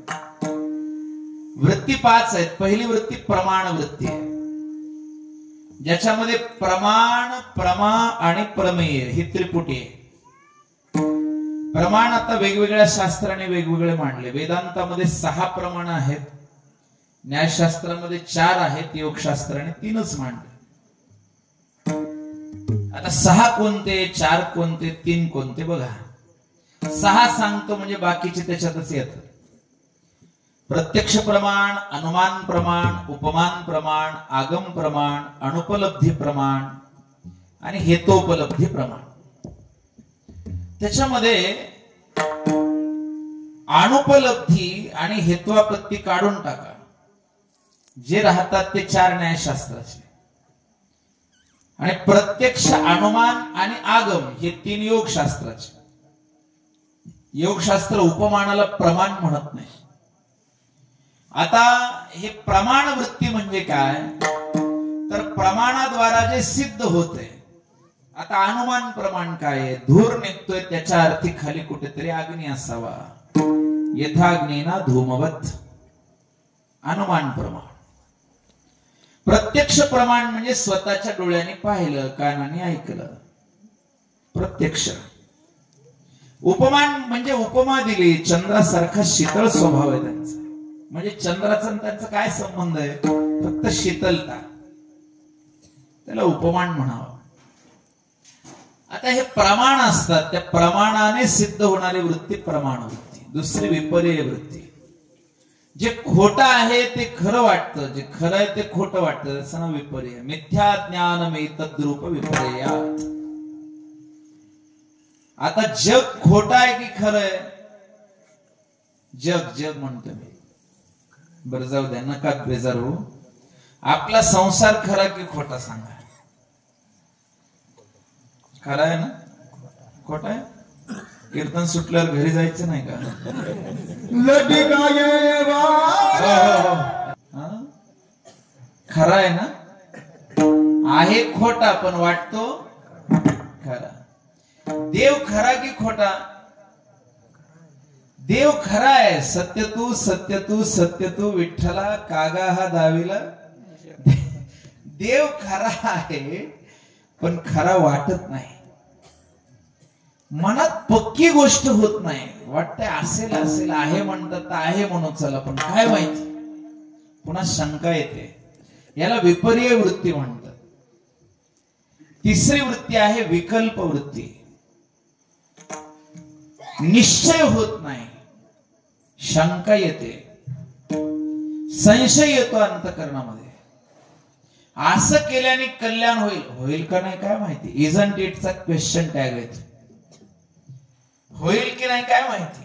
वृत्ती 5 आहेत. पहिली वृत्ती प्रमाण वृत्ती आहे, ज्याच्यामध्ये प्रमाण, प्रमा आणि प्रमेय ही त्रिपुटी आहे. प्रमाण आता वेगवेगळ्या शास्त्राने वेगवेगळे मांडले. वेदांतामध्ये 6 प्रमाण आहेत, न्यायशास्त्रामध्ये 4 आहेत, योगशास्त्राने 3च मांडले. आता 6 कोणते, 4 कोणते, 3 कोणते बघा. 6 सांगतो म्हणजे बाकीचे त्याच्यातच येतात. प्रत्यक्ष प्रमाण, अनुमान प्रमाण, उपमान प्रमाण, आगम प्रमाण, अनुपलब्धी प्रमाण आणि हेतोपलब्धी प्रमाण. त्याच्यामध्ये अनुपलब्धी आणि हेत्वापत्ती काढून टाका. जे राहतात ते 4 न्यायशास्त्राचे, आणि प्रत्यक्ष, अनुमान आणि आगम हे 3 योगशास्त्राचे. योगशास्त्र उपमानाला प्रमाण म्हणत नाही. आता हे प्रमाण वृत्ती म्हणजे काय, तर प्रमाणाद्वारा जे सिद्ध होते. आता अनुमान प्रमाण काय आहे, धूर निघतोय त्याच्या अर्थी खाली कुठेतरी अग्नी असावा, यथाग्नीना धूमवत. अनुमान प्रमाण. प्रत्यक्ष प्रमाण म्हणजे स्वतःच्या डोळ्यांनी पाहिलं, कानाने ऐकलं, प्रत्यक्ष. उपमान म्हणजे उपमा दिली, चंद्रासारखा शीतळ स्वभाव आहे त्यांचा. म्हणजे चंद्राचा त्यांचा काय संबंध आहे, फक्त शीतलता, त्याला उपमान म्हणावं. आता हे प्रमाण असतात, त्या प्रमाणाने सिद्ध होणारी वृत्ती प्रमाण वृत्ती. दुसरी विपर्यय वृत्ती. जे खोटं आहे ते खरं वाटतं, जे खरं आहे ते खोटं वाटतं, त्याचं नाव विपर्यय. मिथ्या ज्ञानमेतद्रूप विपर्ययात्. आता जग खोटं आहे की खरं आहे, जग जग म्हणतो मी, बरं जाऊ द्या, नका बेजार हो. आपला संसार खरा की खोटा सांगा. खरा आहे ना, खोटा आहे? कीर्तन सुटल्यावर घरी जायचं नाही का? खरा आहे ना? आहे खोटा पण वाटतो खरा. देव खरा की खोटा? देव खरा आहे. सत्य तू सत्य तू सत्य तू विठ्ठला कागा हा दावीला. देव खरा आहे पण खरा वाटत नाही. मनात पक्की गोष्ट होत नाही. वाटतंय असेल असेल, आहे म्हणतात आहे म्हणून चला, पण काय माहिती. पुन्हा शंका येते. याला विपर्य वृत्ती म्हणतात. तिसरी वृत्ती आहे विकल्प वृत्ती. निश्चय होत नाही, शंका येते, संशय येतो अंतःकरणामध्ये. असं केल्याने कल्याण होईल, होईल का नाही काय माहिती. इजंट इटचा क्वेश्चन टॅग येतो. होईल की नाही काय माहिती.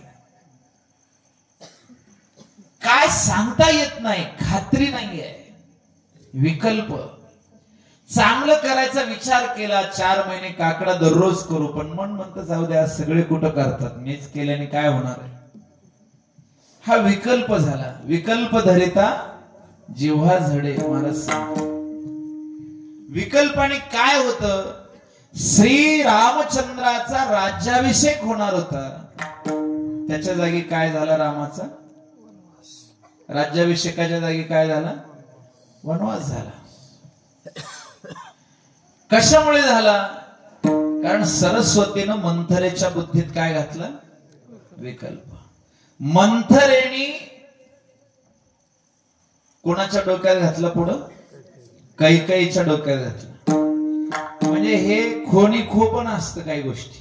काय सांगता येत नाही, खात्री नाही आहे. विकल्प. चांगलं करायचा विचार केला, 4 महिने काकडा दररोज करू, पण मन म्हणतं जाऊ द्या, सगळे कुठं करतात, मीच केल्याने काय होणार आहे. हा विकल्प झाला. विकल्प धरिता जिव्हा झडे महाराज. विकल्पाने काय होतं. श्री रामचंद्राचा राज्याभिषेक होणार होता, त्याच्या जागी काय झाला रामाचा. राज्याभिषेकाच्या जागी काय झाला, वनवास झाला. कशामुळे झाला. कारण सरस्वतीनं मंथरेच्या बुद्धीत काय घातलं, विकल्प. मंथरेने कोणाच्या डोक्यात घातलं, पुढं कैकेयीच्या डोक्यात घातलं. म्हणजे हे खोनी खो पण असतं काही गोष्टी,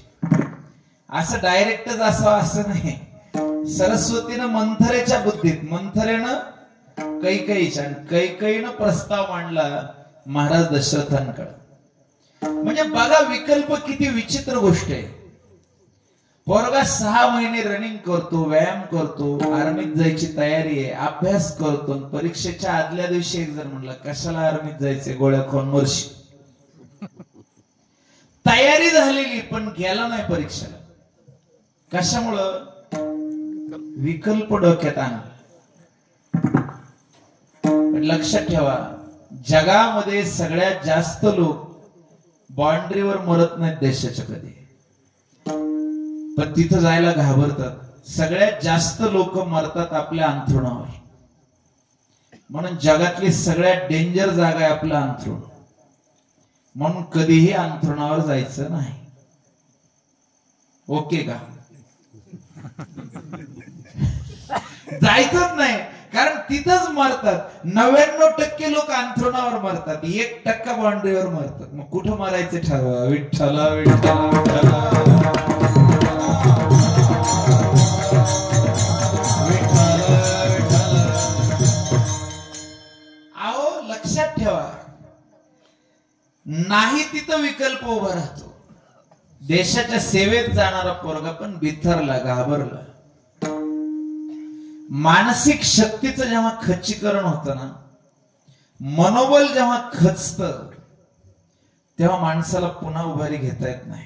असं डायरेक्टच असावं असं नाही. सरस्वतीनं मंथरेच्या बुद्धीत, मंथरेनं कैकेयीच्या, कैकेयीनं प्रस्ताव मांडला महाराज दशरथांकडे. म्हणजे बघा विकल्प किती विचित्र गोष्ट आहे. पोरगा 6 महिने रनिंग करतो, व्यायाम करतो, आर्मीत जायची तयारी आहे, अभ्यास करतो. परीक्षेच्या आदल्या दिवशी एक जण म्हणला कशाला आर्मीत जायचे, गोळ्या खाऊन मरशी. तयारी झालेली पण गेला नाही परीक्षेला. कशामुळं, विकल्प डोक्यात आणला. लक्षात ठेवा, जगामध्ये सगळ्यात जास्त लोक बाउंड्रीवर मरत नाहीत देशाच्या कधी, पण तिथं जायला घाबरतात. सगळ्यात जास्त लोक मरतात आपल्या अंथरुणावर. म्हणून जगातली सगळ्यात डेंजर जागा आहे आपलं अंथरुण. म्हणून कधीही अंथरुणावर जायचं नाही. ओके का. जायचंच नाही, कारण तिथंच मरतात. 99% लोक अंथरुणावर मरतात, 1% बाउंड्रीवर मरतात. मग कुठं मारायचं ठरवा. विठ्ठला विठ्ठला विठ्ठला. आओ लक्षात ठेवा, नाही तिथं विकल्प उभा राहतो. देशाच्या सेवेत जाणारा पोरगा पण बिथरला, घाबरला. मानसिक शक्तीचं जेव्हा खच्चीकरण होतं ना, मनोबल जेव्हा खचतं, तेव्हा माणसाला पुन्हा उभारी घेता येत नाही.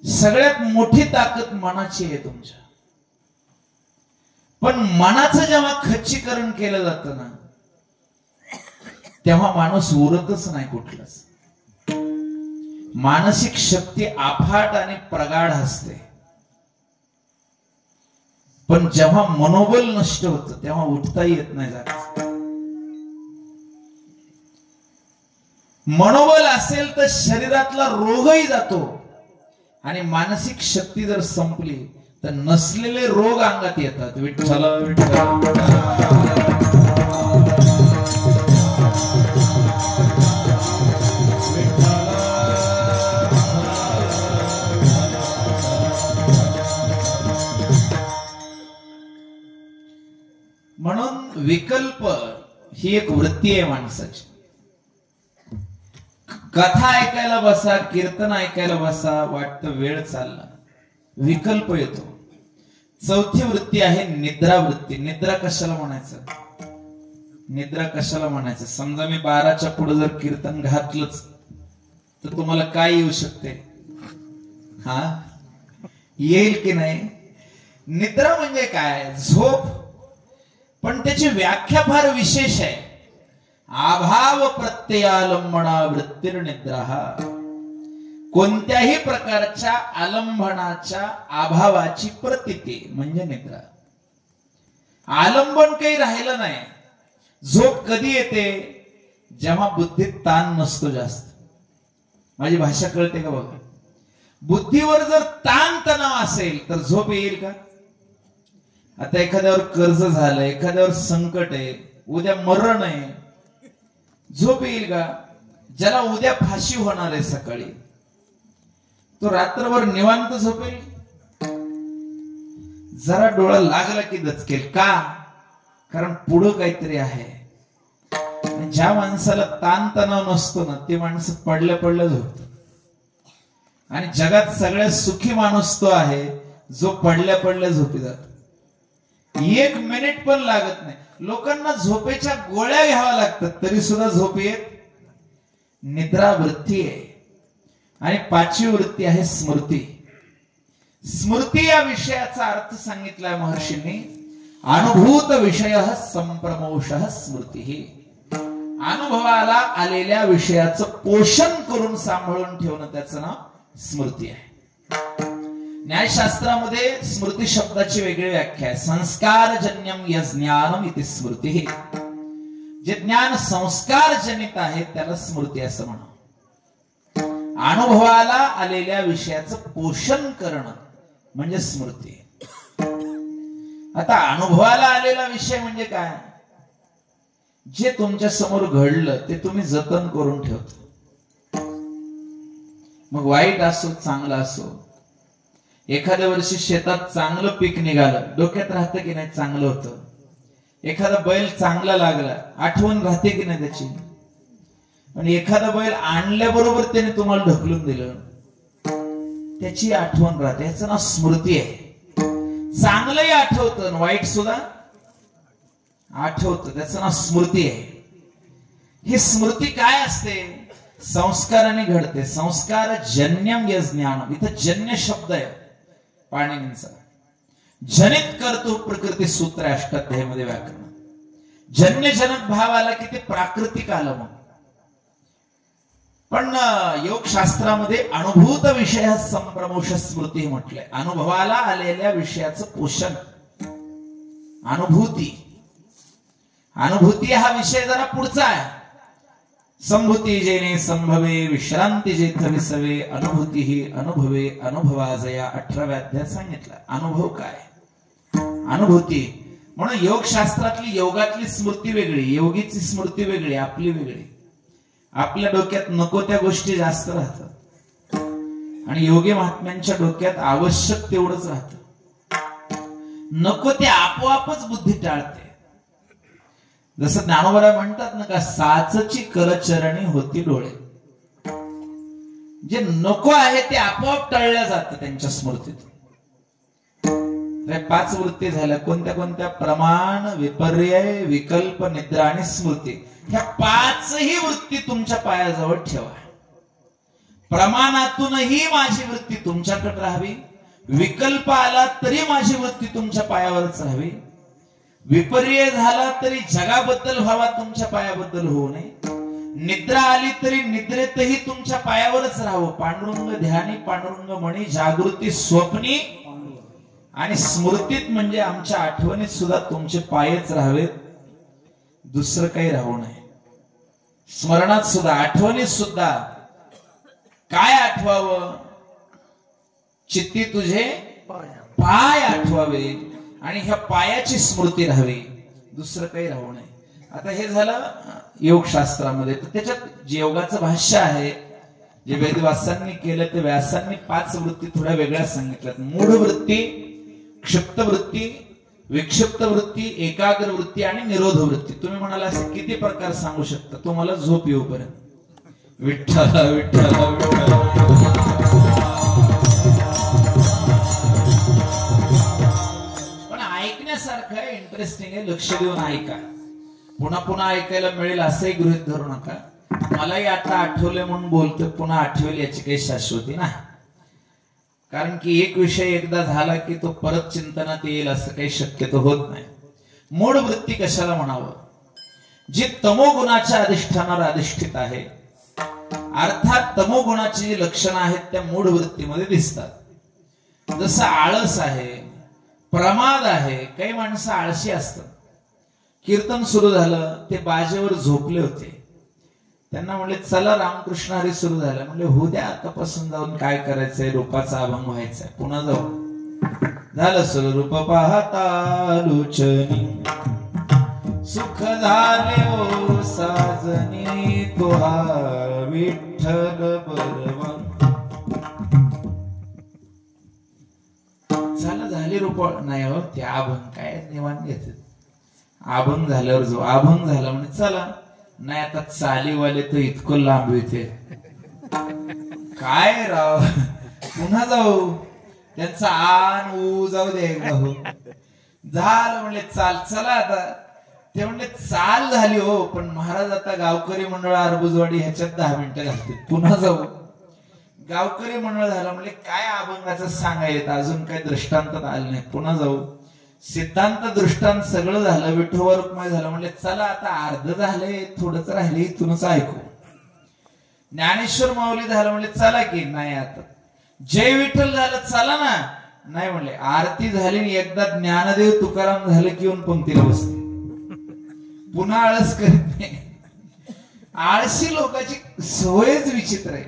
सगळ्यात मोठी ताकद मनाची आहे तुमच्या. पण मनाचं जेव्हा खच्चीकरण केलं जातं ना, तेव्हा माणूस उरतच नाही कुठलाच. मानसिक शक्ती अफाट आणि प्रगाढ असते, पण जेव्हा मनोबल नष्ट होतं तेव्हा उठता येत नाही जात. मनोबल असेल तर शरीरातला रोगही जातो, आणि मानसिक शक्ती जर संपली तर नसलेले रोग अंगात येतात. विठ्ठला विठ्ठला. म्हणून विकल्प ही एक वृत्ती आहे माणसाची. कथा ऐकायला बसा, कीर्तन ऐकायला बसा, वाटतं वेळ चालला, विकल्प येतो. चौथी वृत्ती आहे निद्रा वृत्ती. निद्रा कशाला म्हणायचं, निद्रा कशाला म्हणायचं. समजा मी 12च्या पुढे जर कीर्तन घातलंच तर तुम्हाला काय येऊ शकते, हा येईल की नाही? निद्रा म्हणजे काय? झोप. पण त्याची व्याख्या फार विशेष आहे. अभाव प्रत्ययालंबना वृत्तिर्निद्रा. कोणत्याही प्रकारच्या आलंबनाच्या अभावाची प्रतीती म्हणजे निद्रा. आलंबन काही राहिलं नाही. झोप कधी येते? जेव्हा बुद्धीत ताण नसतो जास्त. माझी भाषा कळते का बघा? बुद्धीवर जर ताण तणाव असेल तर झोप येईल का? आता एखाद्यावर कर्ज झालं, एखाद्यावर संकट आहे, उद्या मरण आहे, झोप येईल का? ज्याला उद्या फाशी होणार आहे सकाळी, तो रात्रभर निवांत झोपेल? जरा डोळा लागला की दचकेल. का? कारण पुढं काहीतरी आहे. ज्या माणसाला ताण तणाव नसतो ना, ते माणसं पडल्या पडल्या झोपतात. आणि जगात सगळ्यात सुखी माणूस तो आहे जो पडल्या पडल्या झोपी जातो. 1 मिनिट पण लागत नाही. लोकांना झोपेच्या गोळ्या घ्याव्या लागतात तरी सुद्धा झोप येत. निद्रा वृत्ती आहे. आणि 5वी वृत्ती आहे स्मृती. स्मृती या विषयाचा अर्थ सांगितलाय महर्षींनी. अनुभूत विषय संप्रमोष स्मृती. अनुभवाला आलेल्या विषयाचं पोषण करून सांभाळून ठेवणं त्याचं नाव स्मृती आहे. न्यायशास्त्रामध्ये स्मृती शब्दाची वेगळी व्याख्या आहे. संस्कारजन्यम यज्ञानम इति स्मृती. जे ज्ञान संस्कार जनित आहे त्याला स्मृती असं म्हणा. अनुभवाला आलेल्या विषयाचं पोषण करणं म्हणजे स्मृती. आता अनुभवाला आलेला विषय म्हणजे काय? जे तुमच्या समोर घडलं ते तुम्ही जतन करून ठेवता. मग वाईट असो चांगलं असो. एखाद्या वर्षी शेतात चांगलं पीक निघालं, डोक्यात राहतं की नाही चांगलं होतं. एखादा बैल चांगला लागला, आठवण राहते की नाही त्याची. आणि एखादा बैल आणल्याबरोबर त्याने तुम्हाला ढकलून दिलं, त्याची आठवण राहते. याचं नाव स्मृती आहे. चांगलंही आठवतं, वाईट सुद्धा आठवतं, त्याचं नाव स्मृती आहे. ही स्मृती काय असते? संस्काराने घडते. संस्कार जन्यम यज्ञानम. इथं जन्य शब्द आहे पाणिनींचा. जनित करतो प्रकृती सूत्र अष्टाध्यायीमध्ये व्याकरण. जन्य जनक भाव आला की ते प्राकृतिक आलं. मग पण योग शास्त्रामध्ये अनुभूत विषय संप्रमोष स्मृती म्हटलंय. अनुभवाला आलेल्या विषयाचं पोषण. अनुभूती. अनुभूती हा विषय जरा पुढचा आहे. संभूती जेने संभवे विश्रांती जेथ विसवे अनुभूती ही अनुभवे अनुभवाजया 18व्या अध्यायात सांगितलं. अनुभव काय? अनुभूती. म्हणून योग शास्त्रातली योगातली स्मृती वेगळी, योगीची स्मृती वेगळी, आपली वेगळी. आपल्या डोक्यात नको त्या गोष्टी जास्त राहतात आणि योगी महात्म्यांच्या डोक्यात आवश्यक तेवढंच राहतं. नको ते आपोआपच बुद्धी टाळते. जसं ज्ञानोबा म्हणतात ना का, साचची करचरणी होती डोळे. जे नको आहे ते आपोआप टळल्या जातं त्यांच्या स्मृतीत. 5 वृत्ती झाल्या. कोणत्या कोणत्या? प्रमाण, विपर्यय, विकल्प, निद्रा आणि स्मृती. ह्या 5ही वृत्ती तुमच्या पायाजवळ ठेवा. प्रमाणातूनही माझी वृत्ती तुमच्याकडे राहावी. विकल्प आला तरी माझी वृत्ती तुमच्या पायावरच राहावी. विपर्यय झाला तरी जगाबद्दल व्हावा, तुमच्या पायाबद्दल होऊ नये. निद्रा आली तरी निद्रेतही तुमच्या पायावरच राहावं. पांडुरंग ध्यानी पांडुरंग म्हणी जागृती स्वप्नी. आणि स्मृतीत म्हणजे आमच्या आठवणीत सुद्धा तुमचे पायच राहावेत, दुसरं काही राहू नये. स्मरणात सुद्धा, आठवणीत सुद्धा काय आठवावं? चित्ती तुझे पाय आठवावे आणि ह्या पायाची स्मृती राहावी, दुसरं काही राहू नये. आता हे झालं योग शास्त्रामध्ये. तर त्याच्यात जे योगाचं भाष्य आहे, जे वेदव्यासांनी केलं ते व्यासांनी 5 वृत्ती थोड्या वेगळ्या सांगितल्यात. मूढ वृत्ती, क्षिप्त वृत्ती, विक्षिप्त वृत्ती, एकाग्र वृत्ती आणि निरोध वृत्ती. तुम्ही म्हणाला असे किती प्रकार सांगू शकता? तुम्हाला झोप येऊपर्यंत. विठ्ठल विठ्ठल विठ्ठल. पण ऐकण्यासारखं आहे, इंटरेस्टिंग आहे. लक्ष देऊन ऐका. पुन्हा पुन्हा ऐकायला मिळेल असंही गृहीत धरू नका. मलाही आता आठवले म्हणून बोलतोय, पुन्हा आठवेल याची काही शाश्वती नाही. कारण की एक विषय एकदा झाला की तो परत चिंतनात येईल असं काही शक्यतो होत नाही. मूळ वृत्ती कशाला म्हणावं? जी तमोगुणाच्या अधिष्ठानावर अधिष्ठित आहे, अर्थात तमोगुणाची जी लक्षणं आहेत त्या मूळ वृत्तीमध्ये दिसतात. जसं आळस आहे, प्रमाद आहे. काही माणसं आळशी असतात. कीर्तन सुरू झालं, ते बाजेवर झोपले होते. त्यांना म्हणले चला रामकृष्ण हरी सुरू झालं. म्हणले होऊ द्या, आतापासून जाऊन काय करायचंय, रूपाचा अभंग व्हायचाय, पुन्हा जाऊ. झालं सुरू. रूप पाहता लोचनी सुख झाले ओ साजनी, तुहा विठ्ठल बरवा. झाली रूप नाही हो, ते अभंग काय निवांत घेतात. अभंग झाल्यावर जो अभंग झाला म्हणजे चला, नाही आता चालीवाले तर इतकं लांब येते काय राव, पुन्हा जाऊ. त्यांचा आन ऊ जाऊ दे एकदा हो. झालं म्हणले चाल, चला आता. ते म्हणले चाल झाली हो, पण महाराज आता गावकरी मंडळ अरबुजवाडी ह्याच्यात 10 मिनिटं घालते, पुन्हा जाऊ. गावकरी मंडळ झालं म्हणले काय अभंगाचं सांगायचं, अजून काही दृष्टांतात आलं नाही, पुन्हा जाऊ. सिद्धांत दृष्टांत सगळं झालं, विठोबा रुक्माई झालं. म्हणले चला आता अर्ध झालंय, थोडंच राहिले, इथूनच ऐकू. ज्ञानेश्वर माऊली झालं. म्हणले चला की, नाही आता. जय विठ्ठल झालं, चला ना, नाही म्हणले. आरती झाली, एकदा ज्ञानदेव तुकाराम झालं की येऊन पंक्तीला बसते, पुन्हा आळस करीत नाही. आळशी लोकांची सवयच विचित्र आहे.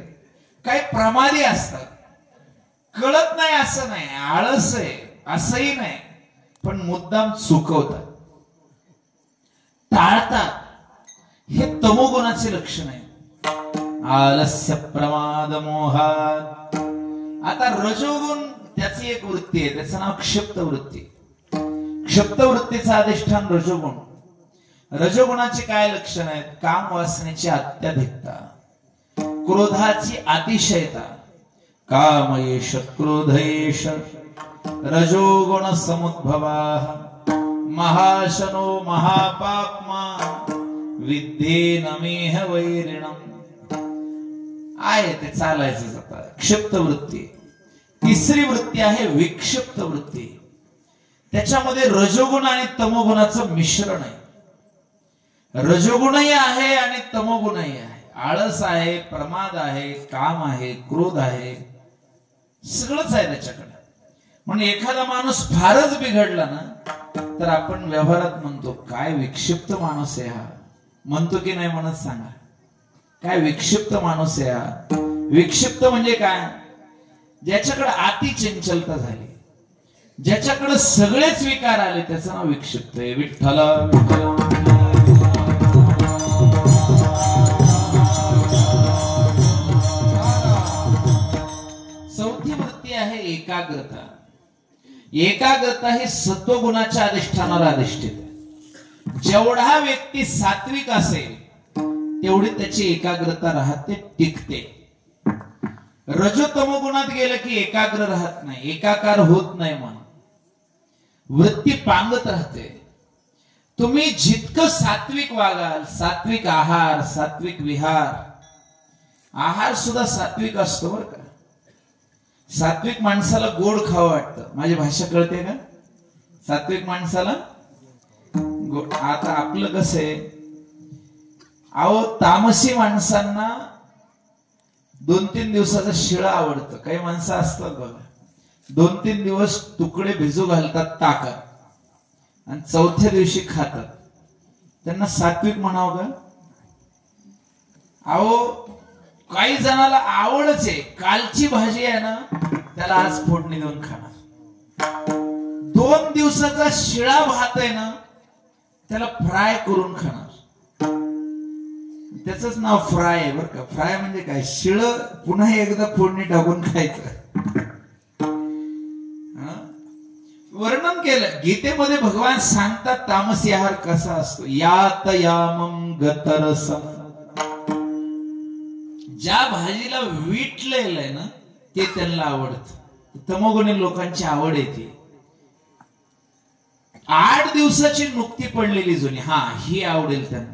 काही प्रमादी असतात, कळत नाही असं नाही, आळस आहे असंही नाही, पण मुद्दाम चुकवतात, टाळतात. हे तमोगुणाचे लक्षण आहे. आलस्य प्रमाद मोहात. आता रजोगुण त्याची एक वृत्ती आहे, त्याचं नाव क्षिप्त वृत्ती. क्षिप्त वृत्तीचं अधिष्ठान रजोगुण. रजोगुणाचे काय लक्षण आहेत? काम वासनेची अत्याधिकता, क्रोधाची अतिशयता. कामयेष क्रोधयेष रजोगुण समुद्भवा, महाशनो महापाप्मा विद्येन मेह वैरिणम. आहे ते चालायचं जातं. क्षिप्त वृत्ती. तिसरी वृत्ती आहे विक्षिप्त वृत्ती. त्याच्यामध्ये रजोगुण आणि तमोगुणाचं मिश्रण आहे. रजोगुणही आहे आणि तमोगुणही आहे. आळस आहे, प्रमाद आहे, काम आहे, क्रोध आहे, सगळंच आहे त्याच्याकडे. म्हणजे एखादा माणूस फारच बिघडला ना, तर आपण व्यवहारात म्हणतो काय विक्षिप्त माणूस आहे हा. म्हणतो की नाही म्हणत सांगा, काय विक्षिप्त माणूस आहे हा. विक्षिप्त म्हणजे काय? ज्याच्याकडे अति चंचलता झाली, ज्याच्याकडे सगळेच विकार आले, त्याचं नाव विक्षिप्त आहे. विठ्ठल विठ्ठल. चौथी वृत्ती आहे एकाग्रता. एकाग्रता ही सत्वगुणाच्या अधिष्ठानावर अधिष्ठित आहे. जेवढा व्यक्ती सात्विक असेल तेवढी त्याची एकाग्रता राहते, टिकते. रजोतमो गुणात गेलं की एकाग्र राहत नाही, एकाकार होत नाही, मन वृत्ती पांगत राहते. तुम्ही जितकं सात्विक वागाल, सात्विक आहार, सात्विक विहार, आहार सुद्धा सात्विक असतो बरं का. सात्विक माणसाला गोड खावं वाटतं. माझी भाषा कळते का? सात्विक माणसाला गोड. आता आपलं कसं आहे, अहो तामसी माणसांना 2-3 दिवसाचा शिळा आवडतं. काही माणसं असतात बघा, 2-3 दिवस तुकडे भिजू घालतात ताकात आणि चौथ्या दिवशी खातात. त्यांना सात्विक म्हणावं का? अहो काही जणाला आवडच आहे, कालची भाजी आहे ना त्याला आज फोडणी देऊन खाणार. 2 दिवसाचा शिळा भात आहे ना त्याला फ्राय करून खाणार. त्याच नाव फ्राय आहे बरं का. फ्राय म्हणजे काय? शिळ पुन्हा एकदा फोडणी टाकून खायचं. वर्णन केलं गीतेमध्ये. भगवान सांगतात तामसी आहार कसा असतो. यात यामम गतरसम. ज्या भाजीला विटलेलं ना ते त्यांना आवडतं. तमोगुणी लोकांची आवड येते. 8 दिवसाची नुकती पडलेली जुनी, हा ही आवडेल त्यांना.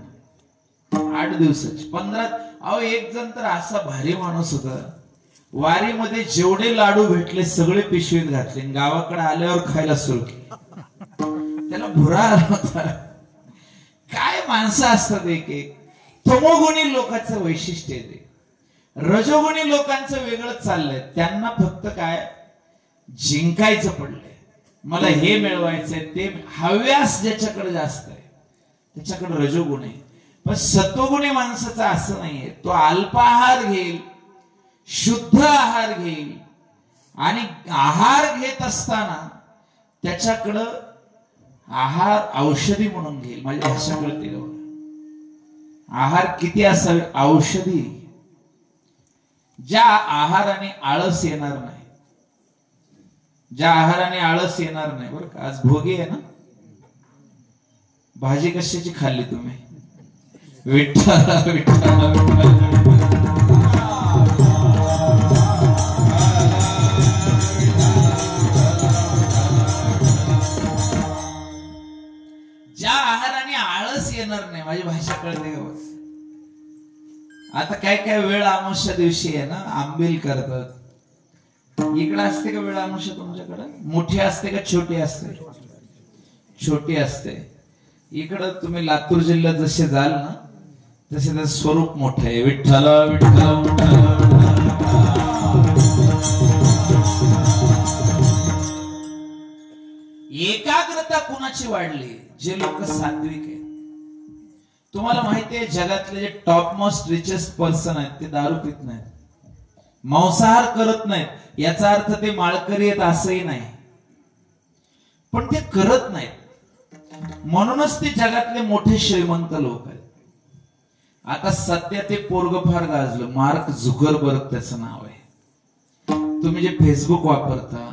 8 दिवसाची. 15. अहो एक जण तर असा भारी माणूस होता, वारीमध्ये जेवढे लाडू भेटले सगळे पिशवीत घातले, गावाकडे आल्यावर खायला सुरू केले. त्याला भुरा आला होता. काय माणसं असतात एक एक. तमोगुणी लोकांचं वैशिष्ट्य आहे ते. रजोगुणी लोकांचं वेगळं चाललंय. त्यांना फक्त काय जिंकायचं पडलंय, मला हे मिळवायचंय ते. हव्यास ज्याच्याकडे जास्त आहे त्याच्याकडे रजोगुण आहे. पण सत्वगुणी माणसाचं असं नाहीये. तो अल्पाहार घेईल, शुद्ध आहार घेईल, आणि आहार घेत असताना त्याच्याकडं आहार औषधी म्हणून घेईल. माझी भाषा कळते का? आहार किती असावे? औषधी. ज्या आहाराने आळस येणार नाही, ज्या आहाराने आळस येणार नाही. बरं का, आज भोगी आहे ना. भाजी कशाची खाल्ली तुम्ही? विठ्ठल विठ्ठल विठ्ठल. ज्या आहाराने आळस येणार नाही. माझी भाषा कळते का? आता काय काय वेळ अमावस्या दिवशी आहे ना, आंबील करतात. इकडे असते का वेळ अमावस्या तुमच्याकडे? मोठी असते का छोटी असते? छोटी असते. इकडं तुम्ही लातूर जिल्ह्यात जसे जाल ना तसे त्याचं स्वरूप मोठं आहे. विठ्ठल विठ्ठल. एकाग्रता कुणाची वाढली? जे लोक सात्विक आहेत. तुम्हाला माहिती आहे जगातले जे टॉप मोस्ट रिचेस्ट पर्सन आहेत ते दारू पित नाहीत, मांसाहार करत नाहीत. याचा अर्थ ते माळकरी आहेत असंही नाही, पण ते करत नाहीत. म्हणूनच ते जगातले मोठे श्रीमंत लोक आहेत. आता सध्या ते पोरग फार गाजलं, मार्क झुकरबर्ग त्याचं नाव आहे. तुम्ही जे फेसबुक वापरता,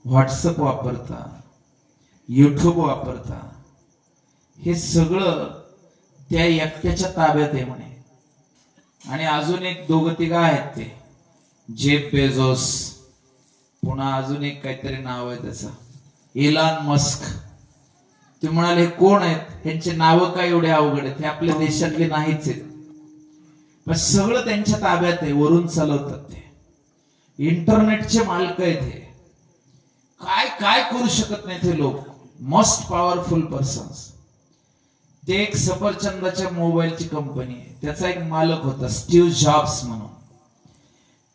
व्हॉट्सअप वापरता, युट्यूब वापरता, हे सगळं त्या एकट्याच्या ताब्यात आहे म्हणे. आणि अजून एक दोघं तिघं आहेत ते, जेफ बेझोस, पुन्हा अजून एक काहीतरी नाव आहे त्याचं, इलॉन मस्क. ते म्हणाले कोण आहेत? ह्यांचे नाव काय एवढे अवघड आहेत? हे आपल्या देशातले नाहीच आहेत, पण सगळं त्यांच्या ताब्यात आहे. वरून चालवतात ते. इंटरनेटचे मालक आहेत हे. काय काय करू शकत नाही ते लोक. Most powerful persons. ते एक सफरचंदाच्या मोबाईलची कंपनी आहे, त्याचा एक मालक होता स्टीव्ह जॉब्स म्हणून.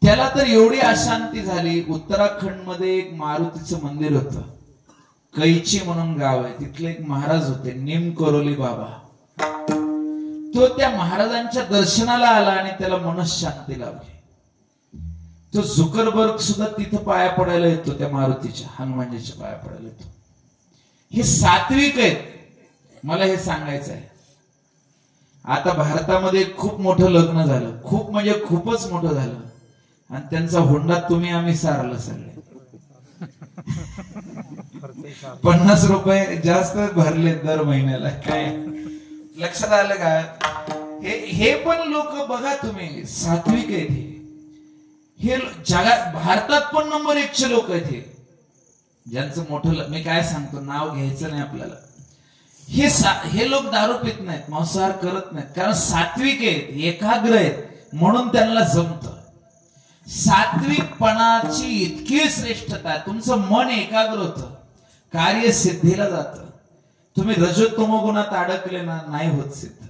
त्याला तर एवढी अशांती झाली. उत्तराखंड मध्ये एक मारुतीचं मंदिर होतं, कैची म्हणून गाव आहे. तिथले एक महाराज होते, निम करोली बाबा. तो त्या महाराजांच्या दर्शनाला आला आणि त्याला मनशांती लावली. तो झुकरबर्ग सुद्धा तिथं पाया पडायला येतो, त्या मारुतीच्या हनुमानजीच्या पाया पडायला येतो. हे सात्विक आहेत. मला हे सांगायचं आहे. आता भारतामध्ये खूप मोठं लग्न झालं, खूप म्हणजे खूपच मोठं झालं, आणि त्यांचा हुंडा तुम्ही आम्ही सारलं सगळे. 50 रुपये जास्त भरले दर महिन्याला. काय लक्षात आलं का? हे पण लोक बघा तुम्ही सात्विक आहेत. हे जगात भारतात पण नंबर 1चे लोक आहेत हे, ज्यांचं मोठं. मी काय सांगतो, नाव घ्यायचं नाही आपल्याला. हे लोक दारू पित नाहीत, मांसाहार करत नाहीत, कारण सात्विक आहेत, एकाग्र आहेत, म्हणून त्यांना जमत. सात्विकपणाची इतकी श्रेष्ठता, तुमचं मन एकाग्र होतं, कार्य सिद्धीला जातं. तुम्ही रजोतमो गुणात अडकले ना, नाही होत सिद्ध.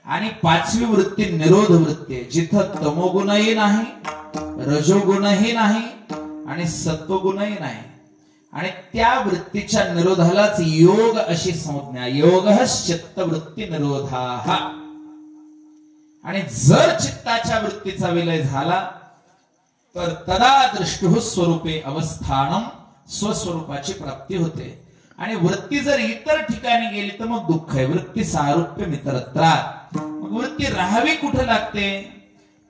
आणि 5वी वृत्ती निरोध वृत्ती आहे, जिथं तमोगुणही नाही, रजोगुणही नाही आणि सत्वगुणही नाही. आणि त्या वृत्तीच्या निरोधालाच योग अशी संज्ञा. योगः चित्तवृत्ती निरोधाः. आणि जर चित्ताच्या वृत्तीचा विलय झाला तर तदा दृष्टुः स्वरूपे अवस्थानम, स्वस्वरूपाची प्राप्ती होते. आणि वृत्ती जर इतर ठिकाणी गेली तर मग दुःख आहे. वृत्ती सारूप्य मित्रत्रात. मग वृत्ती राहावी कुठे लागते?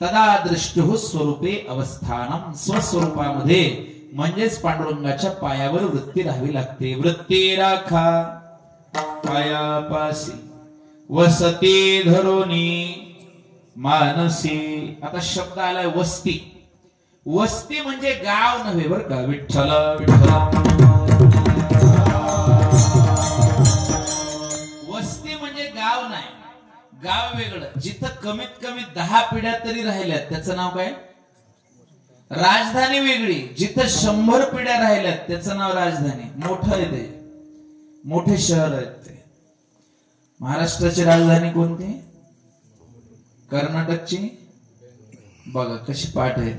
तदा दृष्टुः स्वरूपे अवस्थानम, स्वस्वरूपामध्ये म्हणजेच पांडुरंगाच्या पायावर वृत्ती राहावी लागते. वृत्ती राखा पायापासी, वसती धरोनी मानसी. आता शब्द आलाय वस्ती. वस्ती म्हणजे गाव नव्हे बरं का. विठ्ठल विठ्ठल. वस्ती म्हणजे गाव नाही, गाव वेगळं. जिथं कमीत कमी 10 पिढ्या तरी राहिल्यात त्याचं नाव काय? राजधानी वेगळी, जिथं 100 पिढ्या राहिल्यात त्याचं नाव राजधानी. मोठं आहे ते, मोठे शहर आहेत ते. महाराष्ट्राची राजधानी कोणती? कर्नाटकची बघा कशी पाठ आहे.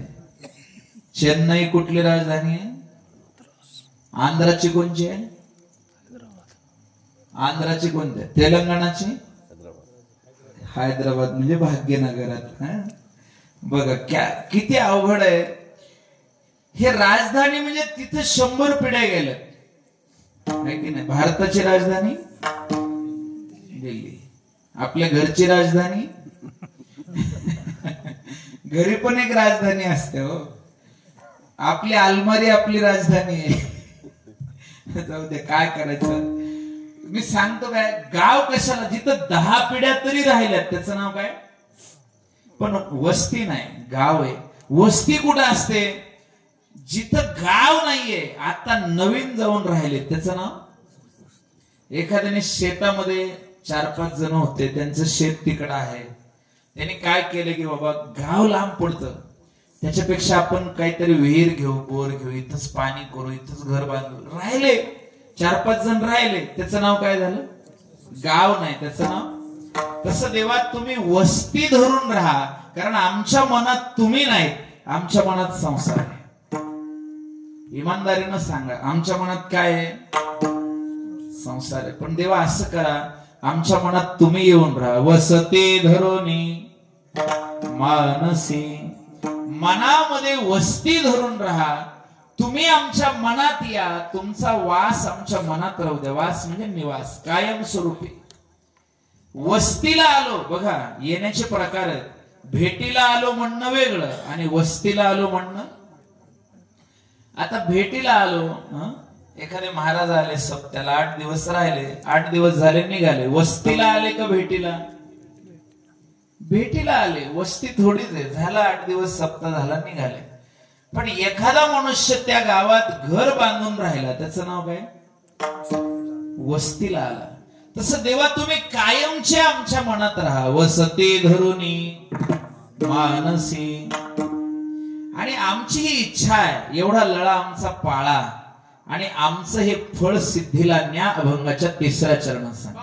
चेन्नई कुठली राजधानी आहे? आंध्राची कोणची आहे? आंध्राची कोणती आहे? तेलंगणाची हैदराबाद म्हणजे भाग्यनगरात. बघा किती अवघड आहे हे. राजधानी म्हणजे तिथे 100 पिढ्या गेल्या आहे की नाही. भारताची राजधानी दिल्ली. आपल्या घरची राजधानी घरी पण एक राजधानी असते हो. आपली अलमारी आपली राजधानी आहे. जाऊ दे काय करायचं. मी सांगतो काय, गाव कशाला, जिथं 10 पिढ्या तरी राहिल्यात त्याचं नाव काय? पण वस्ती नाही, गाव आहे. वस्ती कुठं असते? जिथं गाव नाहीये, आता नवीन जाऊन राहिले त्याचं नाव. एखाद्याने शेतामध्ये 4-5 जण होते, त्यांचं शेत तिकडं आहे. त्यांनी काय केलं की बाबा गाव लांब पडतं, त्याच्यापेक्षा आपण काहीतरी विहीर घेऊ, बोर घेऊ, इथंच पाणी करू, इथंच घर बांधू. राहिले 4-5 जण राहिले, त्याचं नाव काय झालं? गाव नाही, त्याचं नाव. तसं देवा तुम्ही वस्ती धरून राहा, कारण आमच्या मनात तुम्ही नाही, आमच्या मनात संसार आहे. इमानदारीनं सांगा, आमच्या मनात काय आहे? संसार आहे. पण देवा असं करा, आमच्या मनात तुम्ही येऊन राहा. वसते धरोनी मानसी, मनामध्ये वस्ती धरून राहा. तुम्ही आमच्या मनात या, तुमचा वास आमच्या मनात राहू द्या. वास म्हणजे निवास, कायमस्वरूपी. वस्तीला आलो, बघा येण्याचे प्रकार आहेत. भेटीला आलो म्हणणं वेगळं आणि वस्तीला आलो म्हणणं. आता भेटीला आलो, एखादे महाराज आले सप्त्याला, 8 दिवस राहिले, 8 दिवस झाले निघाले. वस्तीला आले का भेटीला? भेटीला आले. वस्ती थोडीच आहे, झाला 8 दिवस, सप्ताह झाला, निघाले. पण एखादा मनुष्य त्या गावात घर बांधून राहिला, त्याचं नाव काय? वस्तीला आला. तसं देवा तुम्ही कायमचे आमच्या मनात राहा. वसते धरुनी मानसी. आणि आमची ही इच्छा आहे, एवढा लळा आमचा पाळा आणि आमचं हे फळ सिद्धीला न्या. अभंगाच्या 3ऱ्या चरणात सांग.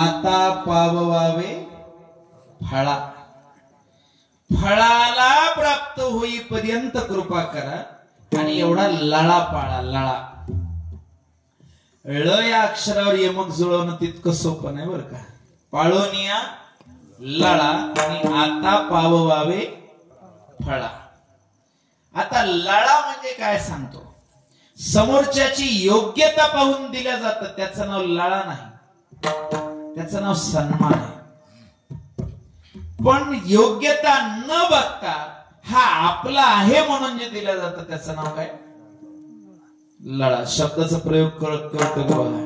आता पाववावे फळा, फळाला प्राप्त होईपर्यंत कृपा करा आणि एवढा लळा पाळा. लळा, ळ या अक्षरावर यमक जुळवणं तितकं सोपं नाही बरं का. पाळोनिया लळा आणि आता पाववावे फळा. आता लळा म्हणजे काय सांगतो? समोरच्याची योग्यता पाहून दिल्या जातं, त्याचं नाव लळा नाही, त्याचं नाव सन्मान आहे. पण योग्यता न बघता हा आपला आहे म्हणून जे दिलं जातं त्याचं नाव काय? लळा. शब्दाचा प्रयोग करतो बघा.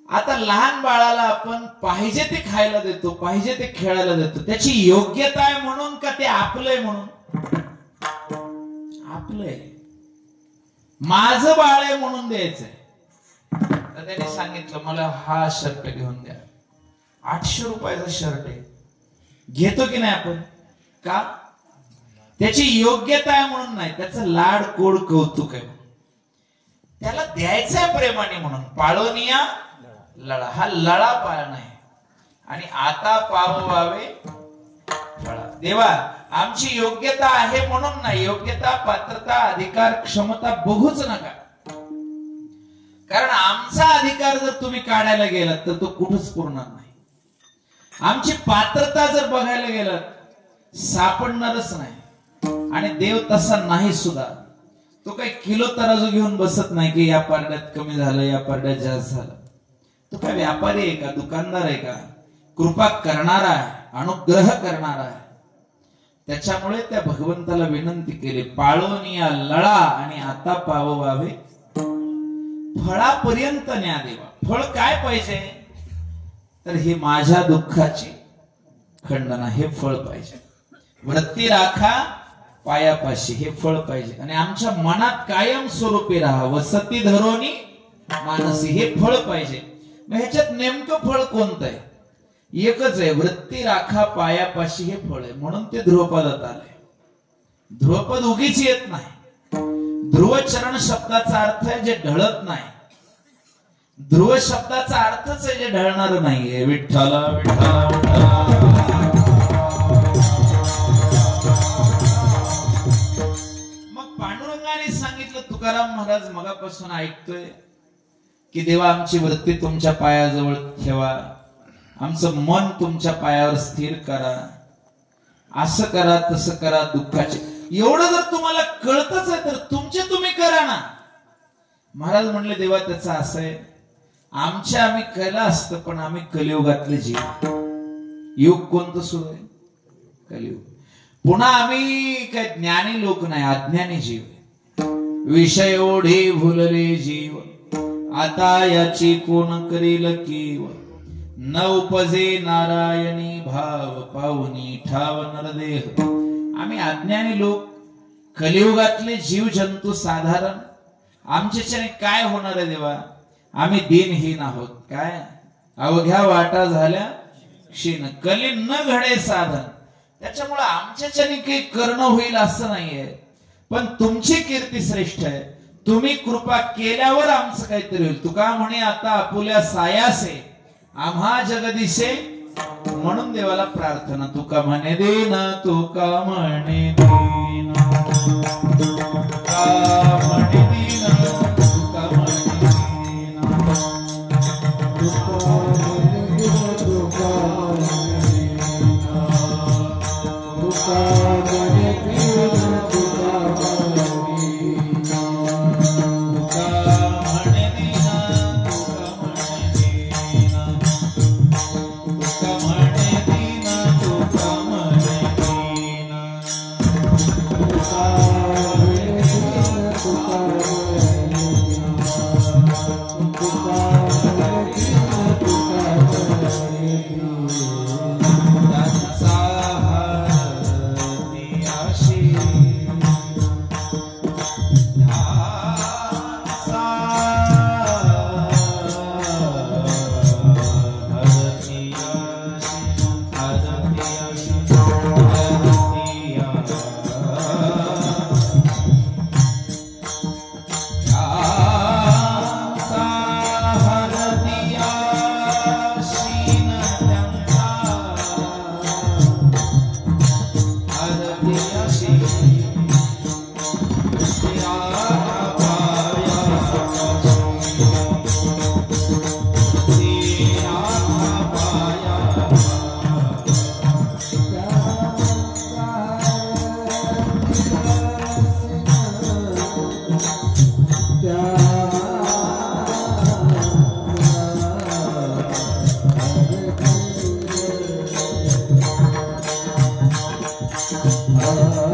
आता लहान बाळाला आपण पाहिजे ते खायला देतो, पाहिजे ते खेळायला देतो, त्याची योग्यता आहे म्हणून का ते आपलंय म्हणून? आपलंय, माझं बाळ आहे म्हणून द्यायचंय. तर त्याने सांगितलं मला हा शर्ट घेऊन द्या. 800 रुपयाचा शर्ट आहे, घेतो की नाही आपण? का? त्याची योग्यता आहे म्हणून नाही, त्याचं लाड कोड कौतुक आहे, त्याला द्यायचंय प्रेमाने म्हणून. पाळोनिया लळा, हा लळा पाळणं आहे. आणि आता पाववावे फळा. देवा आमची योग्यता आहे म्हणून नाही, योग्यता, पात्रता, अधिकार, क्षमता बघूच नका. कारण आमचा अधिकार जर तुम्ही काढायला गेलात तर तो कुठंच पुरणार नाही. आमची पात्रता जर बघायला गेलात सापडणारच नाही. आणि देव तसा नाही सुद्धा. तो काही किलो तराजू घेऊन बसत नाही की या पारड्यात कमी झालं, या पारड्यात जास्त झालं. तो काय व्यापारी आहे का? दुकानदार आहे का? कृपा करणारा आहे, अनुग्रह करणारा आहे. त्याच्यामुळे त्या भगवंताला विनंती केली, पाळोनिया लळा आणि आता पाववावे फळापर्यंत न्या देवा. फळ काय पाहिजे तर हे माझ्या दुःखाची खंडना, हे फळ पाहिजे. वृत्ती राखा पायापाशी, हे फळ पाहिजे. आणि आमच्या मनात कायम स्वरूपी राहा, वसती धरोनी मानसी, हे फळ पाहिजे. मग ह्याच्यात नेमकं फळ कोणतं आहे? एकच आहे, वृत्ती राखा पायापाशी, हे फळ आहे. म्हणून ते ध्रुवपदात आले. ध्रुवपद उगीच येत नाही. ध्रुवचरण शब्दाचा अर्थ आहे जे ढळत नाही. ध्रुव शब्दाचा अर्थच आहे जे ढळणार नाहीये. विठ्ठला विठ्ठला विठ्ठला. मग पांडुरंगाने सांगितलं, तुकाराम महाराज मगापासून ऐकतोय की देवा आमची वृत्ती तुमच्या पायाजवळ ठेवा, आमचं मन तुमच्या पायावर स्थिर करा, असं करा तसं करा, दुःखाचे. एवढं जर तुम्हाला कळतच आहे तर तुमचे तुम्ही करा ना. महाराज म्हणले देवा त्याचं असं आहे, आमच्या आम्ही केलं असतं पण आम्ही कलियुगातले जीव. युग कोणतं सुरू आहे? कलियुग. पुन्हा आम्ही काय ज्ञानी लोक नाही, अज्ञानी जीव. विषय ओढे भुलले जीव, आता याची कोण करील कीव. न उपजे नारायणी भाव, पाहुनी ठाव नरदेह. आम्ही अज्ञानी लोक, कलियुगातले जीव जंतू साधारण. आमच्याच्याने काय होणार आहे देवा? आम्ही दिनहीन आहोत. काय अवघ्या वाटा झाल्या क्षीण, कली न घडे साधन. त्याच्यामुळे आमच्याच्याने काही करणं होईल असं नाहीये, पण तुमची कीर्ती श्रेष्ठ आहे. तुम्ही कृपा केल्यावर आमचं काहीतरी होईल. तुका म्हणे आता आपुल्या सायासे आम्हा जगदिशे. म्हणून देवाला प्रार्थना, तुका म्हणे देन, तुका म्हणे देन, तुका म्हणे देन, तुका म्हणे देन, तुका म्हणे देन, तुका म्हणे देन, तुका Oh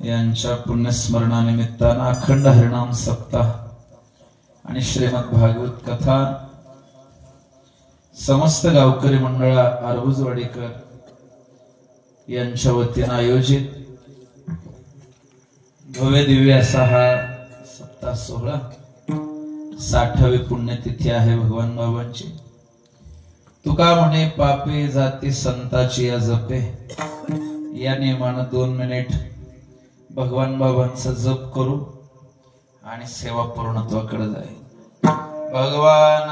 यांच्या पुण्यस्मरणानिमित्तानं अखंड हरिनाम सप्ताह आणि श्रीमद भागवत कथा समस्त गावकरी मंडळ आरबुजवाडीकर यांच्या वतीनं आयोजित भव्य दिव्य असा हा सप्ताह सोहळा 60वी पुण्यतिथी आहे भगवान बाबांची। तुका म्हणे पापे जाती संताची या जपे, या नियमानं 2 मिनिट भगवान बाबांचा जप करू आणि सेवा पूर्णत्वाकडे जाईल। भगवान